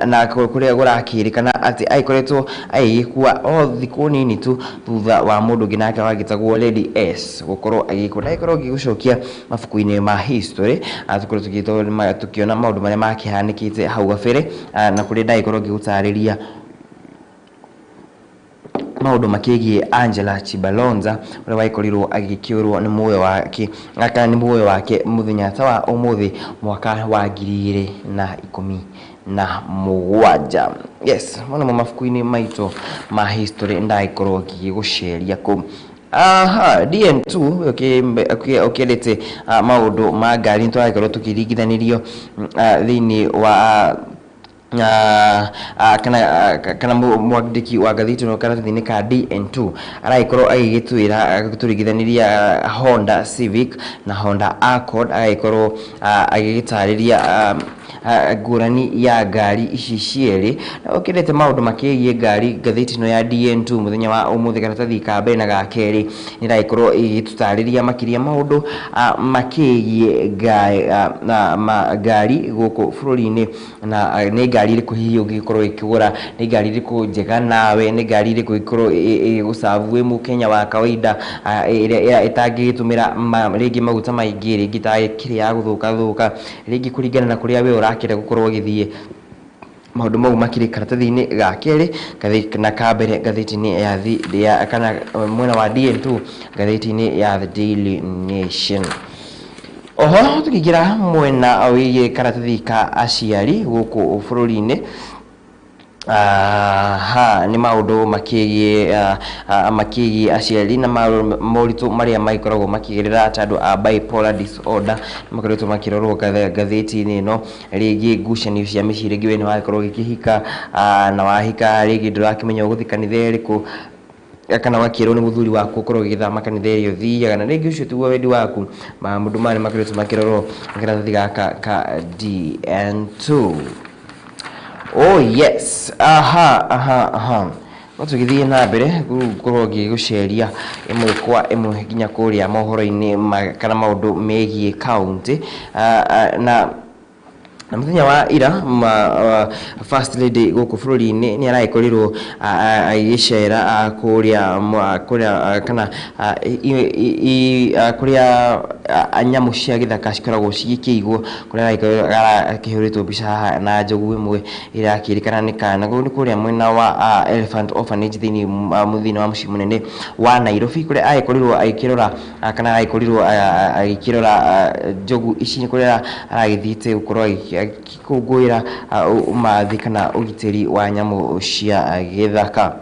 na kuria gurakirikana ati aikoretwo agikua o thiku nini tu thutha wa mundu ginake wagitagwo Lady S gukorwo agikura ikorwo gigucokia mabuku-ini ma history atukorwo tukiona maundu maria makihanikite hau gabere na kuria ndaikorwo gigutariria maundu makigie Angela Chibalonza uria waikorirwo agikiurwo ni muoyo wake aka ni muoyo wake muthenya ta wa umuthi mwaka wa 2017 yes mwana mafuku-ini maito ma history ndaikorwo gigiguceria ku DN2 ukendete maundu ma ngari twagikorwo tukiringithanirio thini wa kana mwandiki wa gatheti no karatathi-inĩ ka DN2 araikorwo agĩgĩtwĩra gũturigithaniria Honda Civic na Honda Accord, agaikorwo agĩgĩtarĩria ngũrani ya ngari ici cierĩ. Ukirete maundu makigie ngari gatheti no ya DN2 muthenya wa umuthi karatathi ka mbere na ga keri ni raikorwo igitutariria makiria maundu makigie ngari guku bururi-ini, na ni ngari iriku hihi ungikorwo ikigura, ni ngari iriku njega nawe, ni ngari iriku ikorwo igusavu mu Kenya wa kawaida iria itangitumira ringi maguta maingi, ringi ta kiri ya guthuka ringi kuringana na kuria we urakire gukorwo githie. Maundu mau makiri karatathi-ini ga keri na ka mbere gatheti-ini ya kana mwena wa DN2 gatheti-ini ya The Daily Nation. Oho tukigira mwena wigie karatathi ka aciari guku bururi-ini, ni maundu makigie aciari na moritu maria maikoragwo makigerera tandu a bipolar disorder makoretwo makirorwo gatheti-ini no. Ringi ngucanio cia miciri ringi we ni wakorwo gikihika na wahika ringi ndurakimenya uguthi kanitha iriku, kana wakirwo ni muthuri waku ukorwo githama kanitha iyo thiaga, na ringi ucio tiguo wendi waku. Maundu mari makoretwo makirorwo karatathi gaka ka DN2. Oh yes, Watugithie na mbere gukorwo giguceria imwe kwa imwe nginya kuria mohoro-ini kana maundu megie county, na muthenya wa ira first lady guku bururi-ini ni araikorirwo agicera kuria kana kuria anyamu cia githaka cikoragwo cigikiigwo, kuria araikorwo akihuritwo mbica na njogu imwe irakirikana ni kana ni kuria mwena wa Elephant Orphanage thini wa muciĩ munene wa Nairobi, kuria araikorirwo agikirora kana araikorirwo agikirora njogu ici kuria aragithiite gukorwo kikungwira umathi kana ugitiri wa nyamu cia githaka.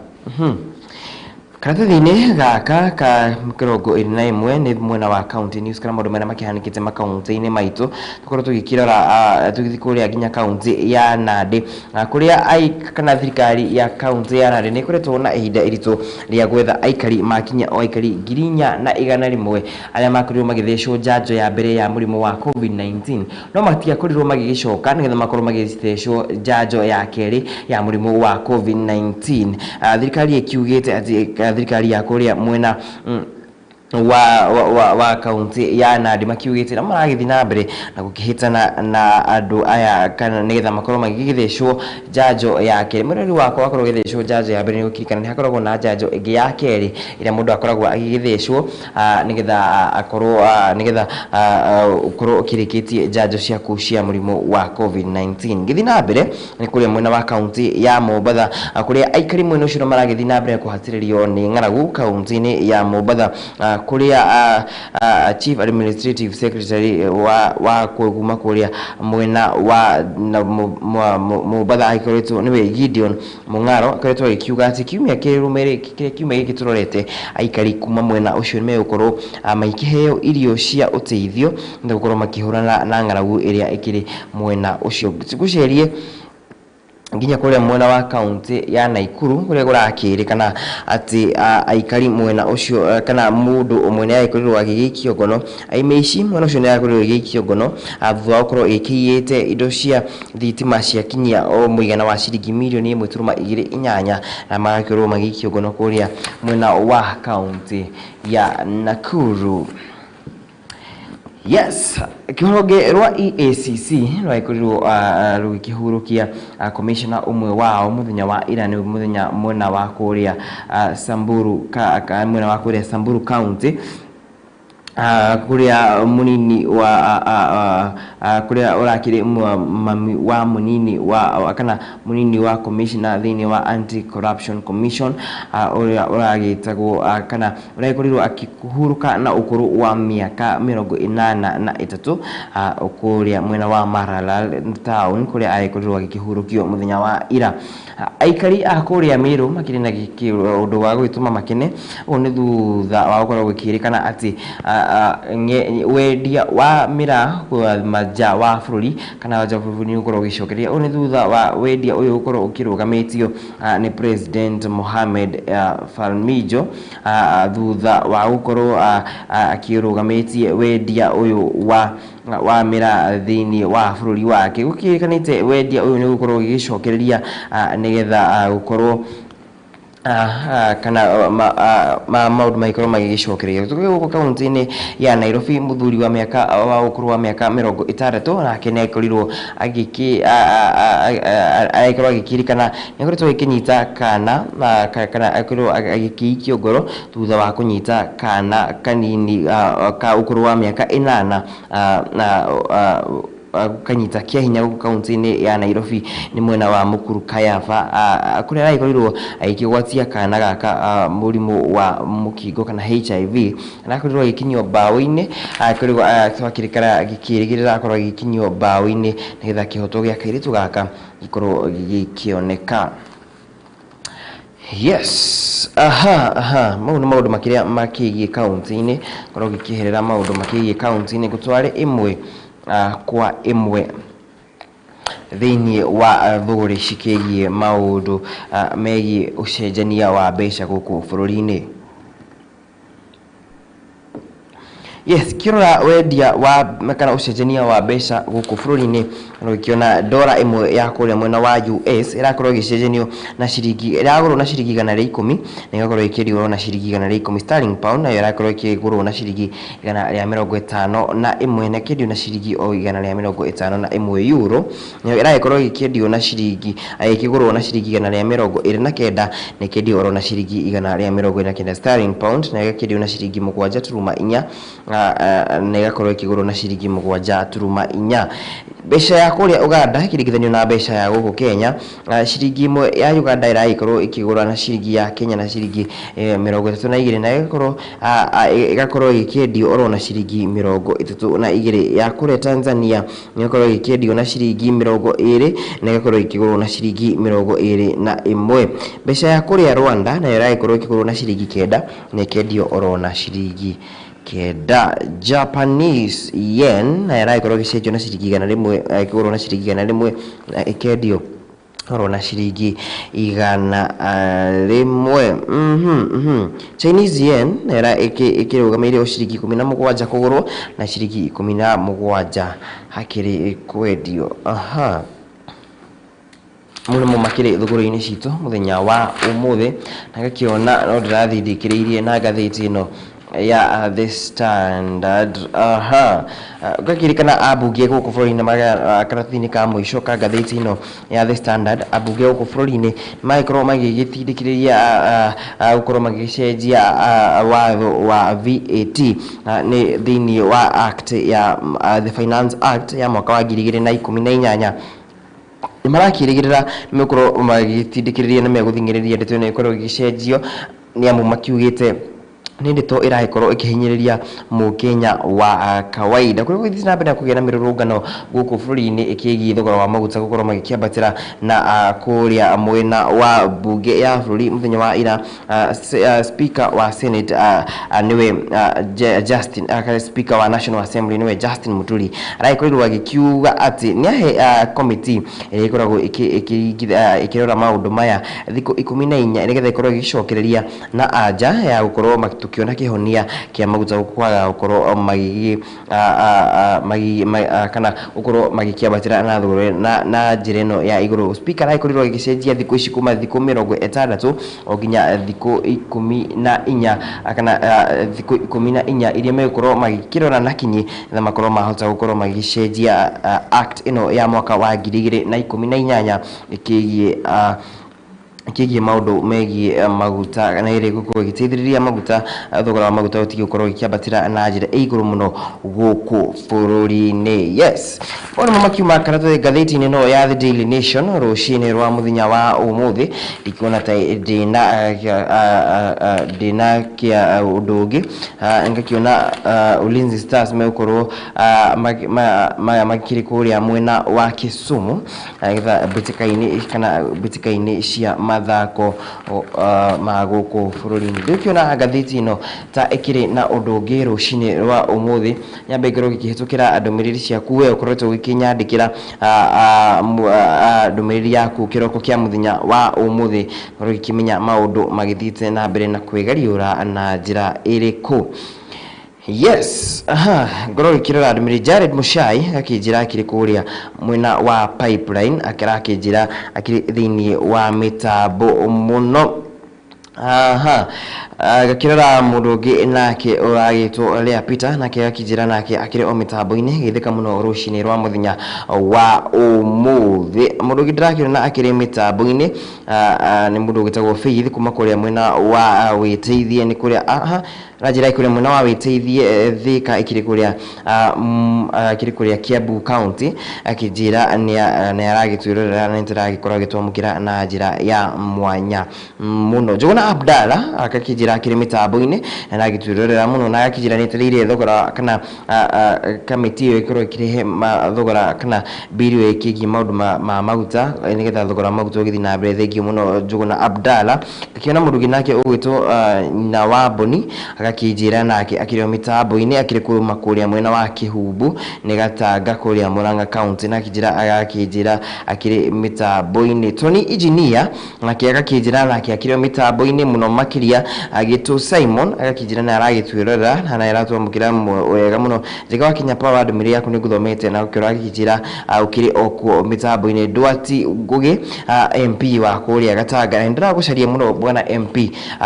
Karatathi-ini gaka ka 21 ni mwena wa county news kana maundu maria makihanikite makaunti-ini maitu. Tukorwo tugikirora tugithi kuria ginya county ya Nandi, kuria kana thirikari ya county ya Nandi ni kuretwo na ihinda iritu ria gwetha aikari makinya o aikari 1,100 aria makorirwo magithecwo njanjo ya mbere ya murimu wa COVID-19, no matiakorirwo magigicoka nigetha makorwo magithecwo njanjo ya keri ya murimu wa COVID-19. Thirikari ikiugite ati thirikari ya kuria mwena wa county ya Nandi makiugite na maragithi na mbere na gukihitana na andu aya kana nigetha makorwo magigithecwo njanjo ya keri. Mwirori wako wakorwo githecwo njanjo ya mbere ni gukirikana ni hakoragwo na njanjo ingi ya keri ira mundu akoragwo agigithecwo nigetha akorwo ukorwo ukirikitie njanjo ciaku cia murimu wa COVID-19. Ngithi na mbere ni kuria mwena wa county ya Mombatha, kuria aikari mwena ucio maragithi na mbere kuhatiririo ni ng'aragu county-ini ya Mombatha, kuria Chief Administrative Secretary wa kuma kuria mwena wa Mombatha aikoretwo niwe Gideon Mung'aro akoretwo akiuga ati kiumia giki turorete aikari kuma mwena ucio ni megukorwo maikiheo irio cia uteithio ndio gukorwo makihurana na ng'aragu iria ikiri mwena ucio. Gucerie nginya kuria mwena wa county ya Naikuru kuria gurakirikana ati aikari mwena ucio kana mundu umwe ni aikorirwo agigikio ngono aimeici mwena ucio ni aikorirwo agigikio ngono thutha gukorwo ikiyite indo cia thitima cia kinyia o muigana wa ciringi mirioni 1.28 na magakorwo magikio ngono kuria mwena wa county ya Nakuru. Yes, kihonge rwa EACC rwaikorirwo rukihurukia commissioner umwe wao muthenya wa ira ni muthenya mwena wa kuria Samburu mwena wa kuria Samburu county, kuria munini wa kuria urakiri mami wa munini wa kana munini wa commissioner thini wa anti corruption commission uragitagwo kana uraikorerwo akikuhuruka na ukuru wa miaka 83 kuria mwena wa Maralal town kuria aikorerwo akihurukio muthenya wa ira. Aikari akuria Miru makiri na undu wa gwituma makene oni thutha wa gukorwo gukirikana ati wendia wa mira kwa maja wa bururi kana waja bururi ukorwo gicokeria oni thutha wa wendia uyu ukorwo ukirugamitio ni President Mohamed Farmijo thutha wa ukorwo akirugametie wendia uyu wa mira thini wa bururi wake gukirikanite wendia uyu ni ukorwo gicokeria nigetha ukorwo kana maundu maikoro magigicokeria tuko kaunti-ini ya Nairobi muthuri wa miaka wa ukuru wa miaka 60 nake ne korirwo aikoro agikirikana nikoretwo gikinyita kana akorwo agikikio ngoro thutha wa kunyita kana kanini ka ukuru wa miaka 8 kanyita kia hinya guku kaunti-ini ya Nairobi ni mwena wa Mukuru Kayafa kuria raikorirwo aikigwatia kana gaka murimu wa mukingo kana HIV rakorirwo gikinyo bawo-ini akorirwo twakirikara gikirigirira akorwo gikinyo bawo-ini nigetha kihoto gia kairitu gaka gikorwo gikioneka. Yes, maundu makiria makigie kaunti-ini korwo gikiherera maundu makigie kaunti-ini gutware imwe kwa imwe thini wa thuguri cikigie maundu megie ucenjania wa mbeca guku bururi-ini. Yes, kirora wendia wa kana ucenjania wa mbeca guku bururi-ini no kiona dola imwe ya kuria mwena wa US irakorwo gicenjanio na ciringi iragurwo na ciringi 110 na igakorwo ikirio na ciringi 110 sterling pound na irakorwo ikigurwo na ciringi 150 na imwe na kidio na ciringi 150 na imwe euro na irakorwo ikidio na ciringi ikigurwo na ciringi 129 na kidio oro na ciringi 129 sterling pound na ikidio na ciringi 7.4 na igakorwo ikigurwo na ciringi 7.4 mbeca ya kuria Uganda ikirigithanio na mbeca ya guku Kenya ciringi imwe ya Uganda irakorwo ikigurwa na ciringi ya Kenya na ciringi 32 na igakorwo ikiendio oro na ciringi 32 ya kuria Tanzania igakorwo ikiendio na ciringi 20 na igakorwo ikigurwa na ciringi 21 mbeca ya kuria Rwanda na irakorwo ikigurwa na ciringi 9 na ikiendio oro na ciringi keda. Japanese yen na irakorwo gicenjio na ciringi 100 ikigurwo na ciringi 100 na ikendio oro na ciringi 100. Chinese yen na ikirugameire ciringi 17 kugurwo na ciringi 17 hakiri kwendio. Mulimo makire thuguru-ini citu muthenya wa umuthi na gakiona no ndirathindikiriirie na gatheti ino ya The Standard. Gakirikana abunge guku bururi-ini karathini ka muico ka gatheti ino ya The Standard abunge guku bururi-ini maikorwo magigitindikiriria gukorwo magicenjia watho wa VAT ni thini wa act ya the Finance Act ya mwaka wa 2018 marakirigirira nimekoro magitindikiriria na meguthingiriria ndeto ne ikorwo gicenjio ni amu makiugite nindi to irahikorwo ikihinyiriria mukenya wa kawaida kuri githina mbere kugena mirurungano guku bururi-ini ikigie thogora wa maguta gukorwo magikiambatira na kuria mwena wa bunge ya bururi muthenya wa ira speaker wa Senate niwe Justin speaker wa National Assembly niwe Justin Muturi araikorirwo agikiuga ati ni ahe committee ikoragwo ikirora maundu maya thiko 14 nigetha ikorwo igicokereria na anja ya gukorwo tukiona kihonia kia maguta kwaga gukorwo kana gukorwo magikiambatira na thogora na njira ino ya iguru. Speaker aikorirwo agicenjia thiko ici kuma thiko 60 oginya thiko 14 kana thiko 14 iria megukorwo magikirora na kinyi na makorwo mahota gukorwo magicenjia act ino ya mwaka wa 2018 ikigie maundu megie maguta na ire gukorwo giteithiriria maguta thogora wa maguta utigi gukorwo gikiambatira na njira iguru muno guku bururi-ini. Yes, ona makiuma karata gatheti-ini no ya The Daily Nation ruciini rwa muthenya wa umuthi ndikiona ta dina kia udungi ngakiona Ulinzi Stars megukorwo makiri kuria mwena wa Kisumu bitikaini kana bitikaini cia mathako ma guku bururi-ini. Ndukiona ngathĩti ino ta ikiri na undu ungi rucini rwa umuthi nyambe ngoro gikihitukira ndumiriri ciaku we ukoretwo gikinyandikira ndumiriri yaku kiroko kia muthenya wa umuthi ngoro gikimenya maundu magithite na mbere na kwigariura na njira iriku. Yes, ngoro gikirora ndumiriri Jared Mushai akijira akiri kuria mwena wa pipeline akijira akiri thini wa mitambo muno. Gakirora murugi nake uragitwo Lea Peter nake akijira nake akiri o mitambo-ini githika muno rucini rwa muthenya wa umuthi. Murugi ndrakira na akiri mitambo-ini ni mundu gitagwo Faith kuma kuria mwena wa witeithie ni kuria rajira kuria mwena wa witeithie thika ikiri kuria Kiambu County akijira ni aragitwirora na ntiragikora gitwamukira na njira ya mwanya muno. Jogona Abdalla akakijira akiri mitambo-ini na agitwirorera muno na akijira nitireire thogora kana kamiti yo ikoro ikirihe thogora kana biru ikigi maundu ma maguta nigetha thogora maguta githi na mbere. Thengi muno Jogona Abdalla akiona murugi nake ugwitwo na Wamboni akakijira nake akiri mitambo-ini akiri kuma kuria mwena wa Kihumbu ni Gatanga kuria Murang'a County na akijira agakijira akiri mitambo-ini. Tony Engineer nake akakijira nake akiri mitambo-ini muno makiria agitu Simon agakijira na aragitwirora na yaratwamukira wega muno. Jiga wakinya power ndumiri yaku ni guthomete na ukira agikijira ukiri okuo mitambo-ini. Duati Ngugi MP wa kuria Gatanga na ndiragucaria muno bwana MP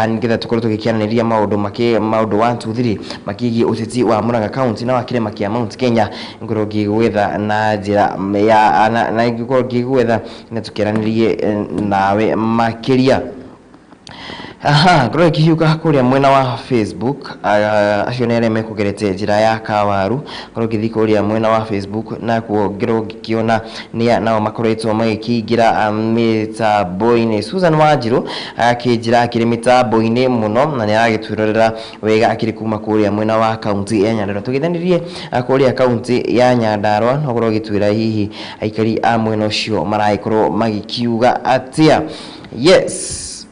nigetha tukorwo tugikiananiria maundu 1 2 3 makigi uteti wa Murang'a County na wakire makia Mount Kenya ngoro gigwetha na njira ya na ngoro gigwetha na tukiranirie nawe makiria. Ngoro gikiuka kuria mwena wa Facebook acio nere mekugerete njira ya Kawaru ngoro githi kuria mwena wa Facebook na kuo ngoro gikiona ni nao makoretwo magikingira mitambo-ini. Susan Wanjiru akijira akiri mitambo-ini muno na ni aragitwirorera wega akiri kuma kuria mwena wa county ya Nyandarua. Tugithanirie kuria county ya Nyandarua ngoro gitwira hihi aikari a mwena ucio maraikorwo magikiuga atia. Yes,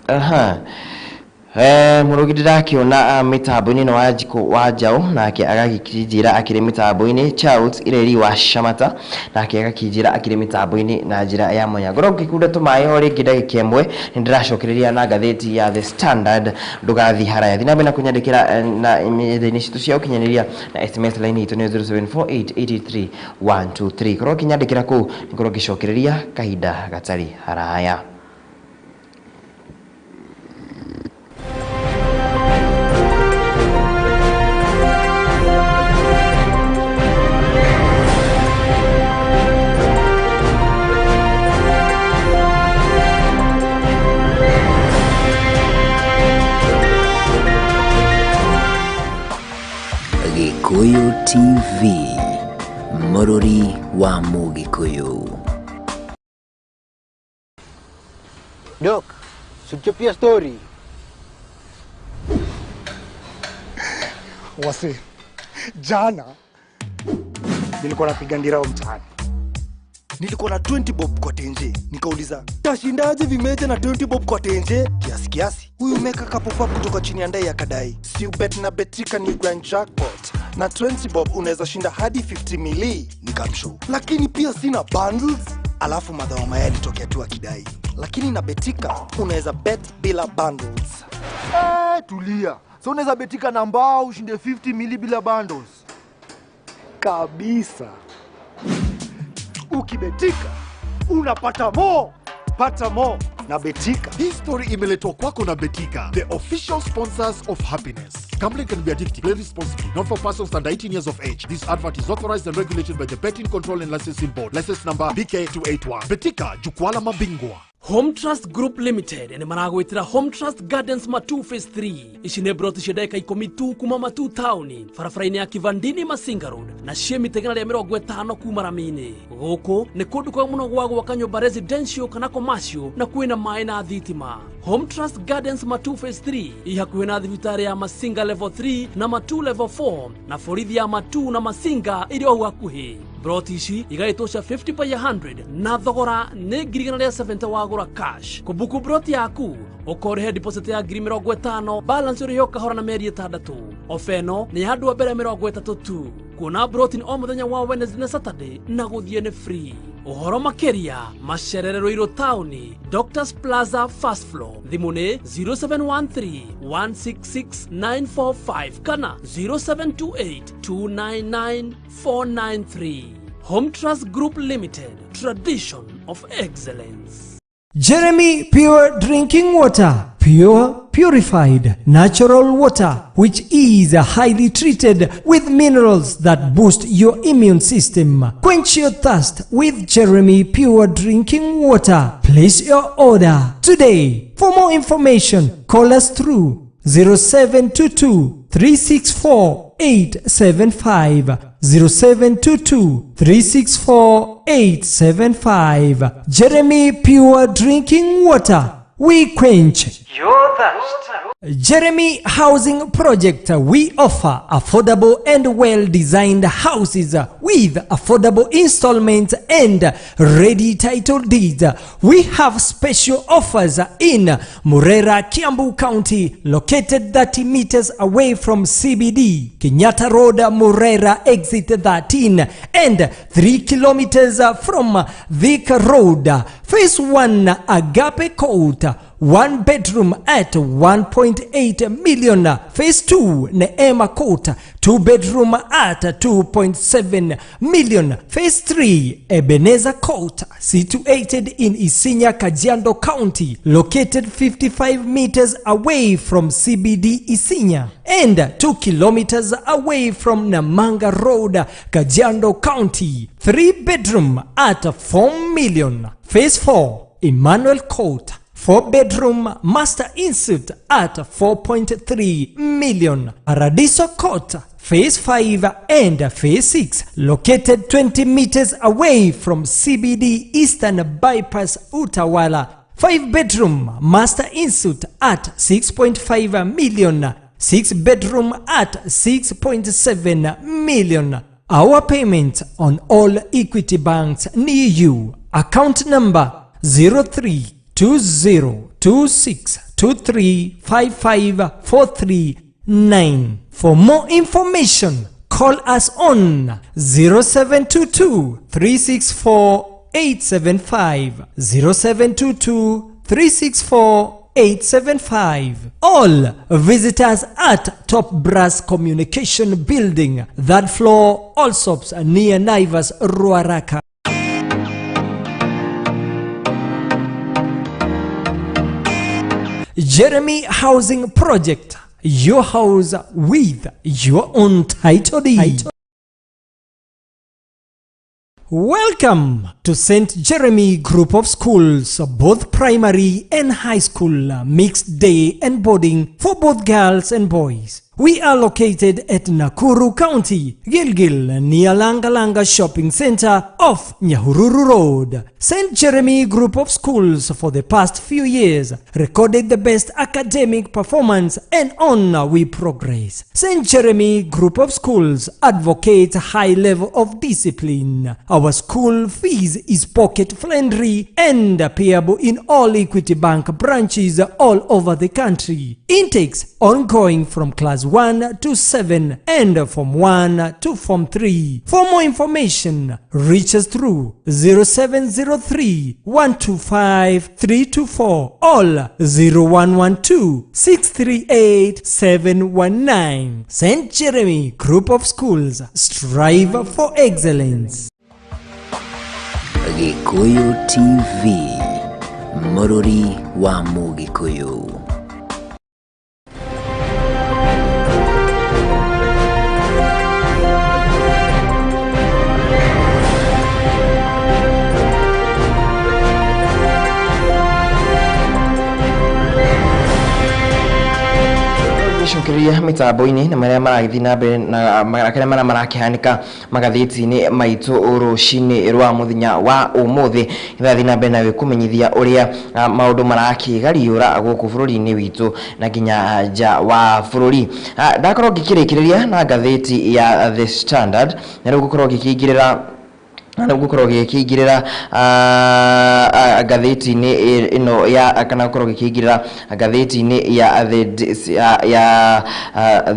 murugi ndirakiona mitambo-ini no wajiko wajao nake agakijira akiri mitambo-ini. Charles Ireri wa Shamata nake agakijira akiri mitambo-ini na njira ya mwanya. Ngoro ngikunda tumaye hori ngida gikemwe ndiracokereria na ngatheti ya The Standard ndugathi haraya thina bena kunyandikira na imithini citu cia ukinyaniria na SMS line itu ni 0748833123. Ngoro kinyandikira ku ngoro gicokereria kahinda gatari haraya. Gikuyu TV, Mururi wa Mugikuyu. Dok, suchapia story. Wase, jana nilikuwa napiga ndirao mtaani. Nilikuwa na 20 bob kwa tenje. Nikauliza, tashindaje vimeja na 20 bob kwa tenje? Kiasi. Huyu meka kapopa kutoka chini ya ndai ya kadai. Si ubet na betika ni grand jackpot. Na 20 bob unaweza shinda hadi 50 mili. Nikamshow. Lakini pia sina bundles. Alafu madhawa mayai litokea tu akidai. Lakini na betika unaweza bet bila bundles. Tulia. So unaweza betika na mbao ushinde 50 mili bila bundles. Kabisa. Ukibetika unapata more. Pata more na betika. Hii story imeletwa kwako na Betika, the official sponsors of happiness. Gambling can be addictive. Play responsibly. Not for persons under 18 years of age. This advert is authorized and regulated by the Betting Control and Licensing Board. License number BK281. Betika, jukwaa la mabingwa. Home Trust Group Limited ene maragwitira Home Trust Gardens Matu Phase 3 ishine broti shedeka ikomi tu kuma Matu Town farafaraini ya Kivandini Masinga Road na shemi tegana ya 50 kuma Ramini. Goko ne kundu kwa muno gwago wakanyo ba residential kana commercial na kuina maina thitima Home Trust Gardens Matu Phase 3 ihakuhe na thibitari ya Masinga Level 3 na Matu Level 4 na borithi ya Matu na Masinga iri o hakuhe. Broti ici igaitosha 50 by 100 na thogora ni ngiri 70 wagura cash. Kubuku broti yaku ukorehe deposit ya ngiri 50 balance uri kahora na meri 6. Ofeno ni handu wa mbere 30 tu. Kuona broti ni o muthenya wa Wednesday na Saturday na guthie ni free. Uhoro makeria macererero iro tauni Doctors Plaza First Floor thimune 0713 166 945 kana 0728 299 493. Home Trust Group Limited, tradition of excellence. Jeremy Pure Drinking Water, pure, purified, natural water, which is highly treated with minerals that boost your immune system. Quench your thirst with Jeremy Pure Drinking Water. Place your order today. For more information, call us through 0722 364 875 0722 364 875. Jeremy Pure Drinking Water. We quench your thirst. Jeremy Housing Project. We offer affordable and well-designed houses with affordable installments and ready title deeds. We have special offers in Murera, Kiambu County, located 30 meters away from CBD, Kenyatta Road, Murera, exit 13, and 3 kilometers from Thika Road. Phase 1, Agape Court, 1 bedroom at 1.8 million. Phase 2, Neema Court, 2 bedroom at 2.7 million. Phase 3, Ebenezer Court, situated in Isinya, Kajiado County, located 55 meters away from CBD Isinya and 2 kilometers away from Namanga Road, Kajiado County, 3 bedroom at 4 million. Phase 4, Emmanuel Court, 4 bedroom master insuite at 4.3 million. Paradiso Court, Phase 5 and Phase 6, located 20 meters away from CBD Eastern Bypass, Utawala. 5 bedroom master insuite at 6.5 million. 6 bedroom at 6.7 million. Our payment on all Equity banks near you. Account number 032026235549. For more information, call us on 0722 364 875 0722 364 875. All visitors at Top Brass Communication Building, that floor, Allsops near Naivas, Ruaraka. Jeremy Housing Project, your house with your own title deed. Welcome to St. Jeremy Group of Schools, both primary and high school, mixed day and boarding for both girls and boys. We are located at Nakuru County, Gilgil, near Langalanga Shopping Center off Nyahururu Road. St. Jeremy Group of Schools for the past few years recorded the best academic performance, and on we progress. St. Jeremy Group of Schools advocates a high level of discipline. Our school fees is pocket friendly and payable in all Equity Bank branches all over the country. Intakes ongoing from class 1 to 7 and from 1 to form 3. For more information, reach us through 0703 125 324 or 0112 638 719. St. Jeremy Group of Schools, strive for excellence. Gikuyu TV, Mururi wa Mugikuyu. tucunkiria mitambo-ini na maria maragithii na mbere na marakare maria marakihanika magatheti-ini maitu ruciini rwa muthenya wa umuthi irathi na mbere na kumenyithia uria maundu marakigariura guku bururi-ini witu na nginya nja wa bururi. Ndakorwo ngikirikiria na gatheti ya The Standard na riu gukorwo ngikingirira gatheti-ini ino ya kana gukorwo ngikingirira gatheti-ini ya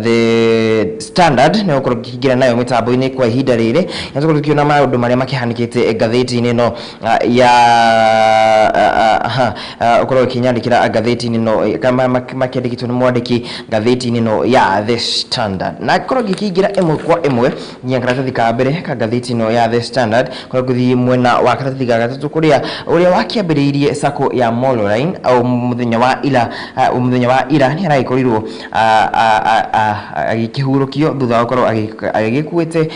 The Standard na gukorwo ngikingirira nayo mitambo-ini kwa ihinda riri tukorwo tukiona maundu maria makihanikite gatheti-ini ino ya gukorwo kinyandikira gatheti-ini ino kama makiandikitwo ni mwandiki gatheti-ini ino ya The Standard na gukorwo ngikingira imwe kwa imwe nginya karatathi ka mbere ka gatheti ino ya The Standard kwa guthi mwena wa karatathi ga gatatu kuria uria wakiambiriirie sako ya Mololine au muthenya wa ira ni araikorirwo agikihurukio thutha wa gukorwo agikuite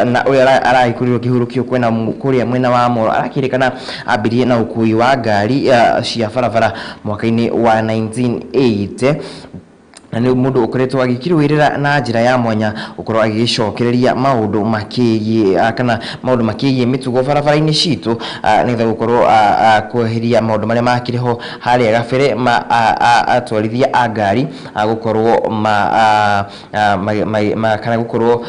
na uria araikorirwo kihurukio kwena kuria mwena wa Molo arakirikana ambirie na ukui wa ngari cia barabara mwaka-ini wa 1980 na ni mundu ukoretwo agikirwirira na njira ya mwanya ukorwo agicokereria maundu makigie kana maundu makigie mitugo barabara-ini citu nitha gukorwo kweheria maundu maria makiriho haria gabere atwarithia a ngari gukorwo kana gukorwo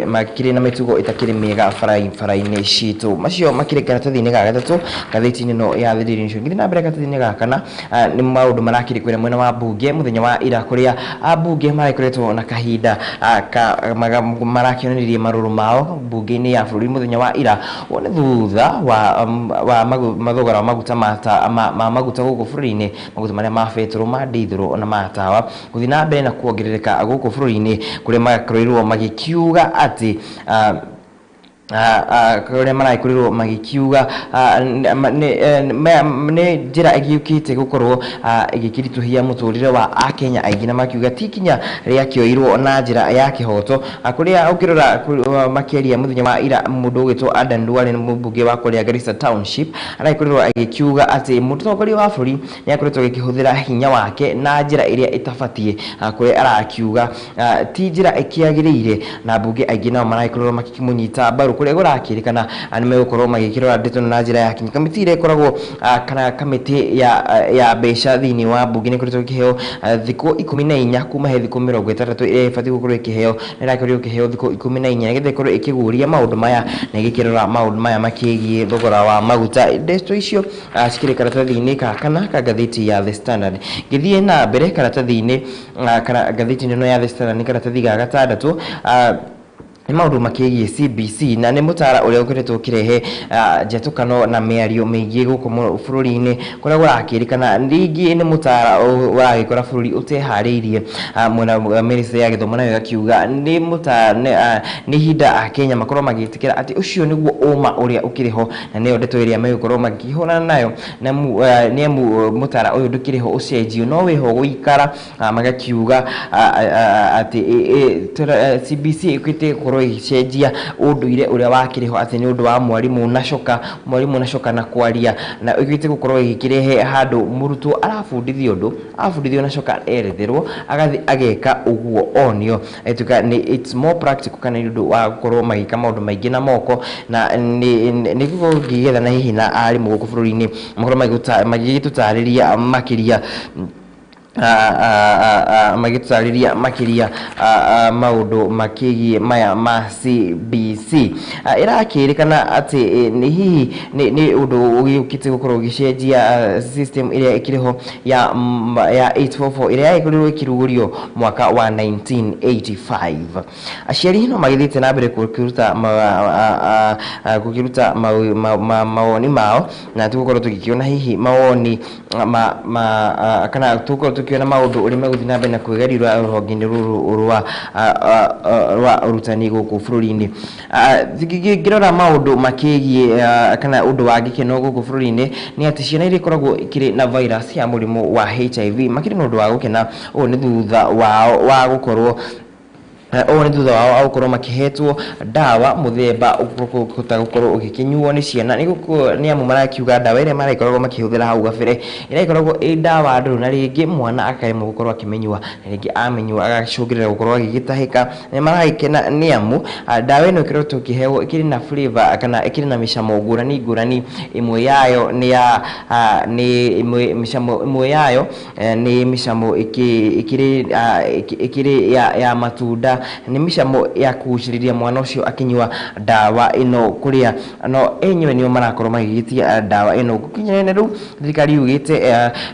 makiri na mitugo itakiri miega barabara-ini citu macio makiri karatathi-ini ga gatatu gatheti-ini no ya The Daily Nation. Ngithi na mbere karatathi-ini ga kana ni maundu marakiri kwira mwena wa bunge muthenya wa ira kuria abunge marikoretwo na kahinda marakionanirie maruru mao bunge-ini ya bururi muthenya wa ira wone thutha wa mathogora wa maguta maguta guku bururi-ini maguta maria ma betro ma ndithero na matawa guthi na mbere na kuongerereka guku bururi-ini kuria makorirwo magikiuga ati kuria maraikorirwo magikiuga ne njira igiukite gukorwo igikirituhia muturire wa Akenya aingĩ na makiuga tikinya ria kioirwo na njira ya kihoto kuria ukirora makeria muthenya wa ira mundu ugitwo Adan Duale mbunge wa kuria Garissa Township araikorirwo agikiuga ati mutongoria wa bũrũri ni akoretwo agikihũthira hinya wake na njira iria itabatie kuria arakiuga ti njira ikiagirire na mbunge aingĩ nao maraikorirwo makimunyita mbaru kuria gurakirikana ani megukorwo magikirora ndeto na njira ya kinyi kamiti ire koragwo kana kamiti ya besha thini wa bunge ni kurito kiheo thiko 14 kuma he thiko 60 ire fati gukorwo ikiheo nira korwo ikiheo thiko 14 nigethe korwo ikiguria maundu maya na igikirora maundu maya makigie thogora wa maguta ndeto icio cikire karatathi-ini ka kana ka gatheti ya The Standard. Githie na mbere karatathi-ini kana gatheti-ini no ya The Standard ni karatathi ga gatandatu ni maundu makigie CBC na ni mutara uria ukoretwo kirehe njetukano na miario miingi guku bururi-ini kuria gurakirikana ringi ni mutara uragikora bururi utehariirie mwena ministry ya githomo nayo gakiuga ni mutara ni hinda Akenya makorwo magitikira ati ucio niguo uma uria ukiriho na ni ndeto iria megukorwo magikihona nayo na ni mutara uyu ndukiriho ucenjio no wiho guikara magakiuga ati CBC ikwite icenjia unduire uria wakiriho ati ni undu wa mwarimu nacoka na kwaria na igite gukorwo igikirehe handu murutwo arafundithio nacoka eretherwo agathi ageka uguo onio etuka ni it's more practical kana undu wa gukorwo magika maundu maingi na moko na ni gugigetha na hihi na arimu guku bururi-ini makorwo magitutariria makiria makiria maundu makigie maya ma CBC irakirikana ati ni hihi ni undu ugiukite gukorwo gicenjia system iria ikiriho ya 844 iria ikorirwo ikirugurio mwaka wa 1985 aciari no magithite na mbere kukiruta mawoni mao na tugukorwo tugikiona hihi mawoni kana tugukorwo tukiona maundu uri meguthi na mbere na kwigarirwa ruhonge-ini ruru rwa urutani guku bururi-ini ngirora maundu makigie kana undu wa gikeno guku bururi-ini ni ati ciana iria ikoragwo ikiri na virus ya murimu wa HIV makiri na undu wa gukena uyu ni thutha wa gukorwo o ni thutha wao aukorwo makihetwo dawa muthemba gukorwo ugikinyuo ni ciana ni amu marakiuga dawa ire maraikoragwo makihuthira hau gabere iraikoragwo i dawa nduru na ringi mwana akaremwo gukorwo akimenyua na ringi amenyua agacungirira gukorwo agigitahika ni maraikena ni amu dawa ino kirwo tukiheo ikiri na flavor kana ikiri na micamo ngurani imwe yayo ni ya imwe yayo ni micamo ikiri ya matunda ni micamo ya kushiriria mwana ucio akinywa dawa ino kuria no enyewe niyo marakorwo magigitia dawa ino gukinyene ru thirikari yugite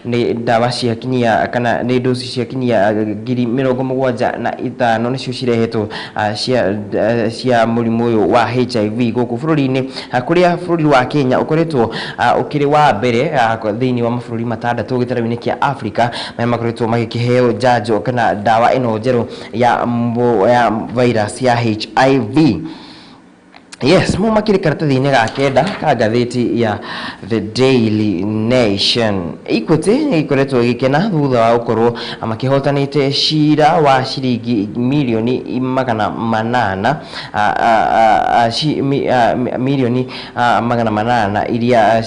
ni dawa cia kinyia kana ni dosi cia kinyia 75,000 nicio cirehetwo cia murimu uyu wa HIV guku bururi-ini kuria bururi wa Kenya ukoretwo ukiri wa mbere thiini wa mabũrũri matandatu gĩtarũ-inĩ kĩa Africa makoretwo magikiheo janjo kana dawa ino njeru ya virus ya HIV. Yes, mu makiri karatathi-inĩ ga kenda ka gatheti ya The Daily Nation. Equity ikoretwo igikena thutha wa gukorwo makihotanite cira wa ciringi milioni 800 milioni 800 iria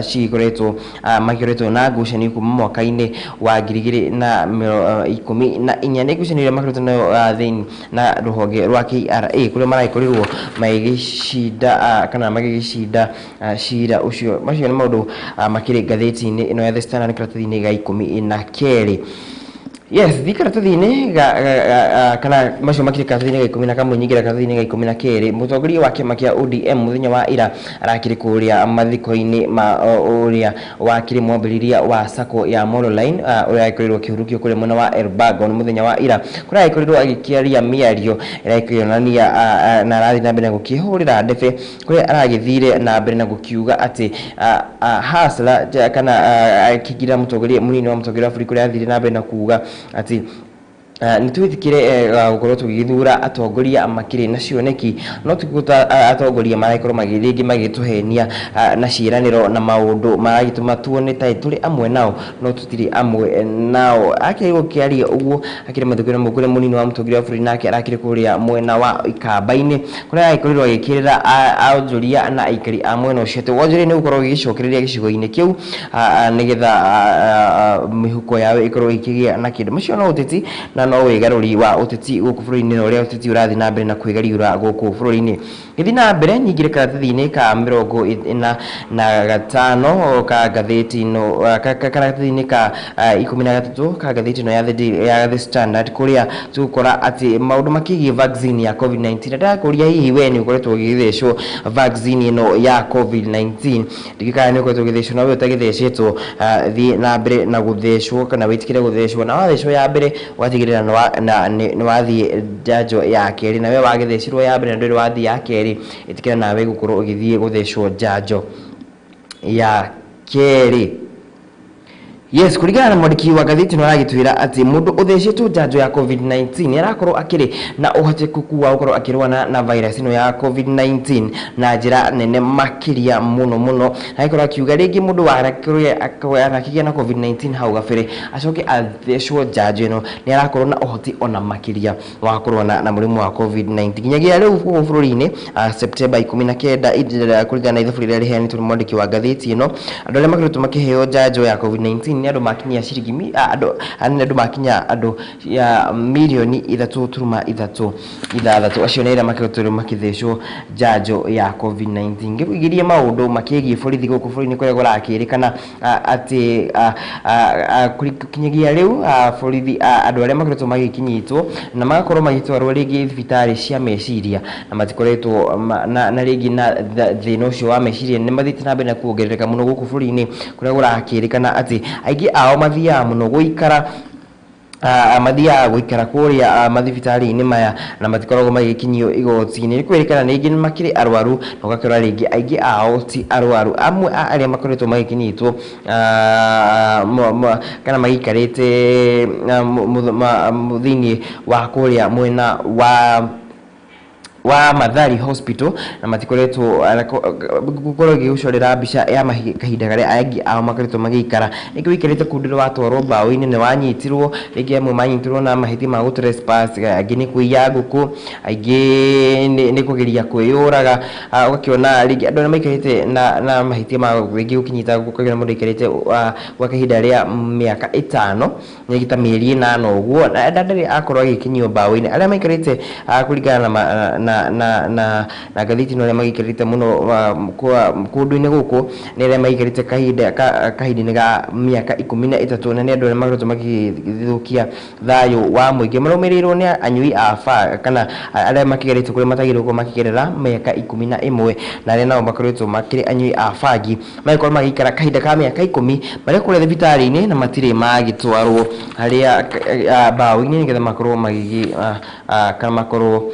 cikoretwo makioretwo na ngucanio kuma mwaka-inĩ wa 2014 ni ngucanio iria makoretwo nayo thiini na ruhonge rwa KRA kuria maraikorirwo magishida kana magishida cira ucio macio ni maundu makiri gatheti-ini ino ya The Standard karatathi-ini ga 12. Yes, karatathi-ini kana macio makiri karatathi-ini ga 10 kamwe nyingira karatathi-ini ga 12 mutongoria wa kiama kia ODM muthenya wa ira arakiri kuria mathiko-ini ma uria wakiri mwambiriria wa sako ya Moroline uria ikorirwo kihurukio kuri mwena wa Elbago ni muthenya wa ira kuria ikorirwo agikiaria miario iraikionania na arathi na mbere gukihurira ndefe kuria aragithire na mbere na gukiuga ati hasla kana akigira mutongoria munini wa mutongoria wa bũrũri kuria athire na mbere na kuuga ati nitwithikire gukorwo tugithura atongoria makiri na cioneki no tukuta atongoria maraikorwo magiringi magituhenia na ciraniro na maundu maragituma tuone tai turi amwe nao no tutiri amwe nao akirigo kiaria uguo akire mathukuru mukure munini wa mutongoria wa bũrũri nake arakire kuria mwena wa Ikamba-ini kuria aikorwo agikirira aonjoria na aikari a mwena ucio te wonjoria ni gukorwo gicokereria gicigo-ini kiu nigetha mihuko yawe ikorwo ikigia na kindu macio no uteti na no wigaruri wa uteti guku bũrũri-ini no ria uteti urathi na mbere na kwigariura guku bũrũri-ini githi na mbere nyingire karatathi-ini ka 45 ka gatheti no karatathi-ini ka 13 ka gatheti no ya The Standard kuria tukora ati maundu makigie vaccine ya COVID-19 ndakuria hihi we ni ukoretwo githecwo vaccine ino ya COVID-19 ndikikana ni ukoretwo githecwo na we utagithecetwo thi na mbere na guthecwo kana witikire guthecwo na wathecwo ya mbere watigirira ni wathi janjo ya keri na we wagithecirwo ya mbere nduri wathi ya keri itikira nawe gukorwo ugithie guthecwo janjo ya keri. Yes, kuringana na mwandiki wa gatheti no aragitwira ati mundu uthecetwo janjo ya COVID-19 arakorwo akiri na uhotekeku wa gukorwo akirwana na virus ino ya COVID-19 na njira nene makiria muno na ikorwo akiuga ringi mundu arakigia na COVID-19 hau gabere acoke athecwo janjo ino ni arakorwo na uhoti ona makiria wa kurwana na murimu wa COVID-19 nginyagia riu bũrũri-ini September 19 kuringana na ithabu riria riheanĩtwo ni mwandiki wa gatheti ino andu aria makoretwo makiheo janjo ya COVID-19 ni andu makinya ciringi andu makinya andu ya milioni 3.3 acio nira makoretwo makithecwo janjo ya COVID-19 ngigirie maundu makigie borithi guku bũrũri-ini kuria gurakirikana ati kinyagia riu borithi andu aria makoretwo magikinyitwo na magakorwo magitwarwo ringi thibitari cia meciria na matikoretwo na ringi na thina ucio wa meciria ni mathite na mbere na kuongerereka muno guku bũrũri-ini kuria gurakirikana ati aingi ao mathia muno guikara mathia guikara kuria mathibitari-ini maya na matikoragwo magikinyio igoti-ini ni kwirikana ningi ni makiri arwaru no gakora ringi aingi ao ti arwaru amwe aria makoretwo magikinyitwo kana magikarite muthini wa kuria mwena wa wa Mathari Hospital na matikoretwo gukorwo giucorera mbica ya kahinda garia aingi ao makoretwo magikara nikio ikarite kundiro watwaro mbaũ-inĩ ni wanyitirwo rĩngĩ amwe manyitirwo na mahĩtia ma trespass angĩ ni kuiya ngũkũ aingĩ ni kugeria kwĩyũraga ugakiona rĩngĩ andũ maikarite na mahĩtia ma rĩngĩ gukinyita gũkagĩra mũndũ ikarite gwa kahinda rĩa mĩaka 5 ni gita mĩeri 8 ũguo na ndarĩ akorwo agikinyio mbaũ-inĩ arĩa maikarite kũringana na gathiti no magikarite muno kundu-inĩ gũkũ nĩ arĩa maikarite kahinda-inĩ ga mĩaka 13 na nĩ andũ arĩa makoretwo magĩthũkia thayũ wa mũingĩ marũmĩrĩirwo nĩ anyui a kana arĩa makigerete kũrĩa matagĩrĩirwo gũkorwo makĩgerera mĩaka 11 na arĩa nao makoretwo makĩrĩ anyui a bangi magĩkorwo magĩikara kahinda ka mĩaka 10 marĩ kũrĩa thibitarĩ-inĩ na matirĩ magĩtwarwo harĩa mbaũ-inĩ nĩgetha makorwo kana makorwo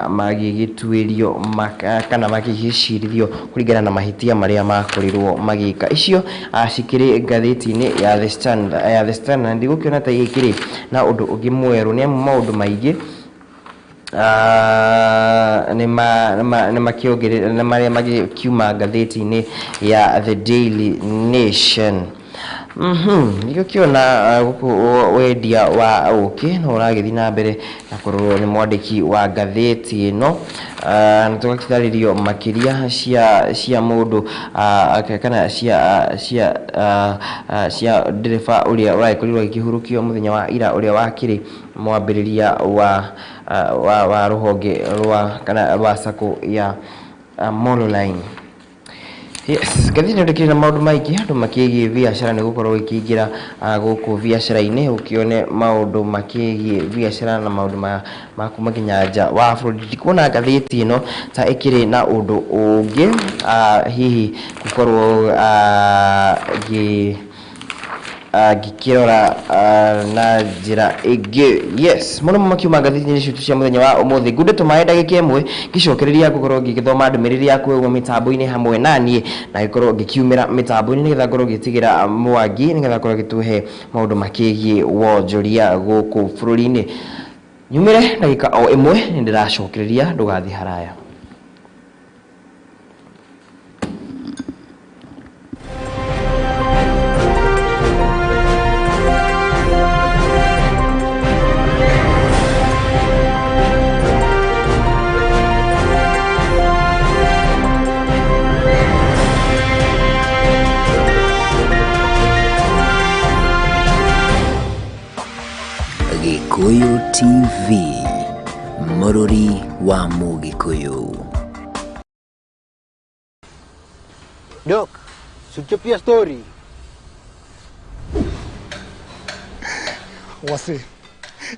magigituirio kana magigicirithio kuringana na mahitia maria makorirwo magika icio cikiri ngathĩti-inĩ ya The Standard ndigũkiona ta igikiri na undu ungi mweru ni maundu maingi ni makiongerera na maria magikiuma ngathĩti-inĩ ya The Daily Nation. Niko kiona wendia wa uki no uragithii na mbere na kurorwo ni mwandiki wa ngathĩti ino na tugakitharirio makiria cia mundu kana cia ndereba uria uraikorirwo ikihurukio muthenya wa ira uria wakiri mwambiriria wa ruhonge rwa kana wa sako ya Mololine. Yes, gathini ndikira maundu maingi andu makigie biashara ni gukorwo ikiingira guku biashara-ini ukione maundu makigie biashara na maundu ma kumakinya nja wa bũrũri ndikuona gathĩti ino ta ikiri na undu ungi hihi gukorwo gikirora na njira ingĩ. Yes, muno makiuma ngathĩti-inĩ citu cia muthenya wa umuthi ngunde tumae ndagĩka ĩmwe gicokereria gukorwo gĩgĩthoma ndũmĩrĩri yaku ũguo mitambo-inĩ hamwe naniĩ na gikorwo gikiumĩra mitambo-inĩ nĩgetha ngorwo gĩtigĩra Mwangi nĩgetha ngorwo gĩtuhe maũndũ makĩgie wonjoria gũkũ bũrũri-inĩ. Nyumĩre ndagĩka o ĩmwe nĩ ndĩracokereria ndũgathi haraya. Gikuyu TV, Mururi wa Mugikuyu. Dok, suchapia story. Wase,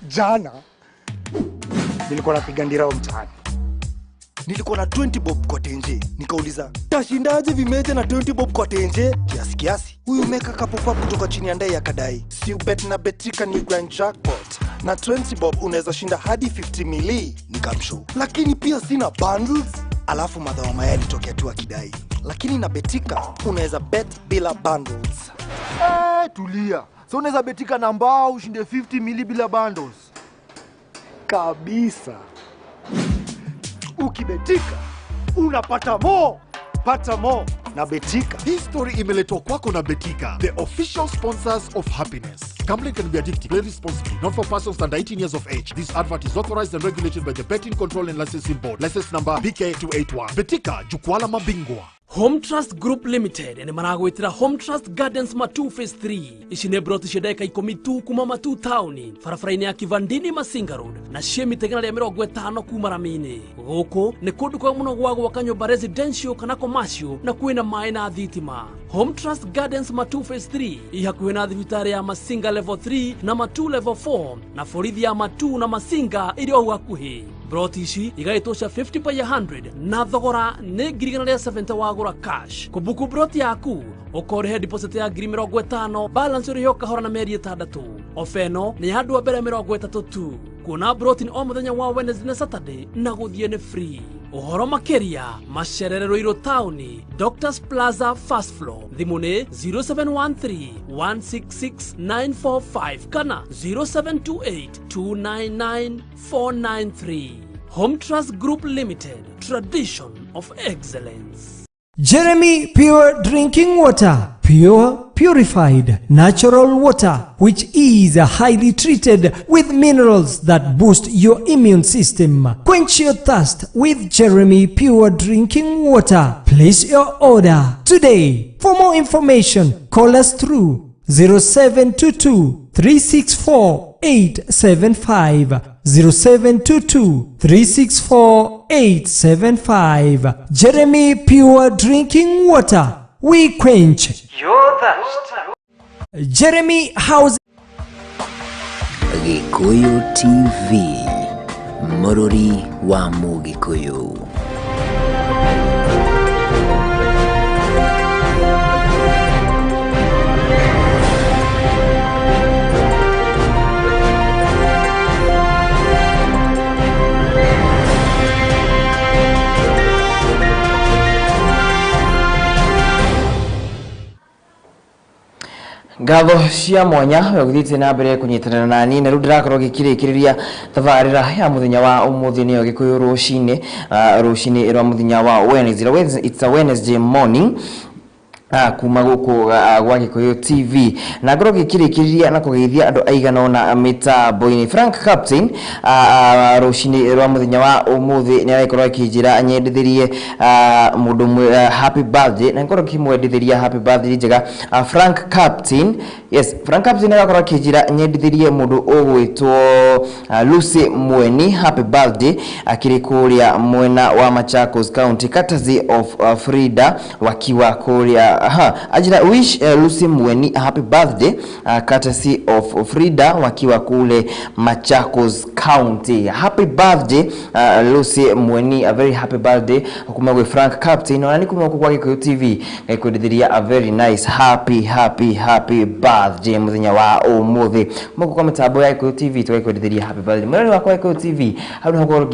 jana nilikuwa napiga ndirao mtaani. Nilikuwa na 20 bob kwa tenje. Nikauliza, tashindaje vimeja na 20 bob kwa tenje? Kiasi. Huyu meka kapopa kutoka chini ya ndai akadai, si ubet na betika ni grand jackpot. Na 20 bob unaweza shinda hadi 50 mili. Nikamshow, lakini pia sina bundles. Alafu madhawa maya litokea tu akidai, lakini na betika unaweza bet bila bundles. Tulia. So unaweza betika na mbao ushinde 50 mili bila bundles. Kabisa. Ukibetika unapata more. Pata more na betika. Hii story imeletwa kwako na Betika, the official sponsors of happiness. Gambling can be addictive. Play responsibly. Not for persons under 18 years of age. This advert is authorized and regulated by the Betting Control and Licensing Board. License number BK281. Betika, jukwaa la mabingwa. Home Trust Group Limited ni maragwitira Home Trust Gardens Matu Phase 3 ici nĩ broti cia ndeka 12 kuma Matu Town barabara-inĩ ya Kivandini Masinga Road na ciemi tegena rĩa 50 kuma Rami-inĩ. Gũkũ nĩ kũndũ kwa mũno gwa gwaka nyũmba residential kana commercial na kwĩna maĩ na thitima. Home Trust Gardens Matu Phase 3 ihakuhĩ na thibitarĩ ya Masinga level 3 na Matu level 4 na borithi ya Matu na Masinga ĩrĩ o hakuhĩ. Broti ici igaitosha 50 by 100 na thogora nĩ 70 wagũra cash. Kubuku broti yaku ũkorehe deposit ya 50,000 balance ũrĩho kahora na mĩeri 6. Ofa ĩno nĩ ya andũ a mbere 30 tu. Kuona broti o mũthenya wa Wednesday na Saturday na gũthiĩ nĩ free. Ũhoro makĩria macererero Ruiru Town, Doctors Plaza first floor, thimũ nĩ 0713 166 945 kana 0728 299 493. Home Trust Group Limited, tradition of excellence. Jeremy Pure Drinking Water, pure, purified, natural water, which is highly treated with minerals that boost your immune system. Quench your thirst with Jeremy Pure Drinking Water. Place your order today. For more information, call us through 0722 364 875 0722 364 875. Jeremy Pure Drinking Water. We quench your thirst. Jeremy House. Gikuyu TV, Mururi wa Mugikuyu. Ngatho cia mwanya gũthĩte na mbere kũnyitanĩra nani na rĩu ndĩrakorwo gĩkĩrĩkĩrĩria tabarĩra ya mũthenya wa ũmũthĩ nĩyo Gikuyu Ruciini rũcinĩ rwa mũthenya wa Wednesday. It's a Wednesday morning. Kuma guku gwa Gikuyu TV na ngoro gikirikiria na kugeithia andu aigana na mitambo-ini. Frank Captain rucini rwa muthenya wa umuthi ni araikoro akijira nyendithirie mundu happy birthday na ngoro kimwendithiria happy birthday njega Frank Captain. Yes, Frank Captain araikoro akijira nyendithirie mundu ugwitwo Lucy Mweni happy birthday akiri kuria mwena wa Machakos County courtesy of Frida wakiwa kuria ajira wish Lucy Mweni happy birthday courtesy of Frida wakiwa kule Machakos County. Happy birthday Lucy Mweni, a very happy birthday kumagwe Frank Captain na nikumwa kwa Gikuyu TV ngaikudithiria a very nice happy birthday muthenya wa umuthi muko kwa mitambo ya Gikuyu TV tugaikudithiria happy birthday mwene wa Gikuyu TV hau no ngoro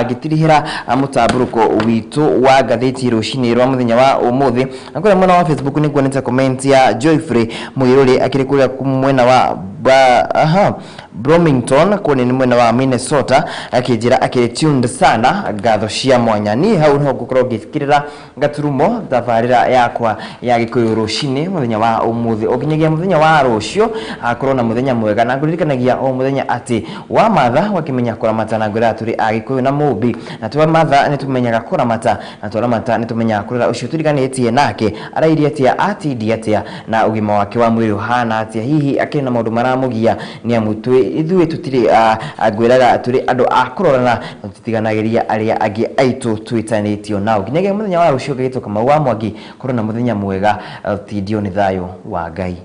gitirihira mutamburuko witu wa gatheti rucini rwa muthenya wa umuthi na mwena wa Facebook ni kuoneta comment ya Joyfrey Muiruri akiri kuria mwena wa Bloomington kone ni mwena wa Minnesota akijira akiri tuned sana ngatho cia mwanya ni hau no gukorwo gifikirira ngaturumo tabarira yakwa ya Gikuyu Ruciini muthenya wa umuthi okinyagia muthenya wa rucio akorwo na muthenya mwega na nguririkanagia o muthenya ati wa matha wakimenya kuramata na ngura turi a Gikuyu na Mubi na tuwa matha ni tumenyaga kuramata na turamata ni tumenyaga kurira ucio turiganitie nake arairie atia atindi atia na ugima wake wa mwiri hana atia hihi akiri na maundu maramugia ni amutwe ithuĩ tutiri agwiraga turi andu akurorana tutiganagĩria aria angi aitu twitanĩtio nao nginyagia muthenya wa rucio gĩtwo Kamau wa Mwangi korwo na muthenya mwega tindio ni thayo wa Ngai.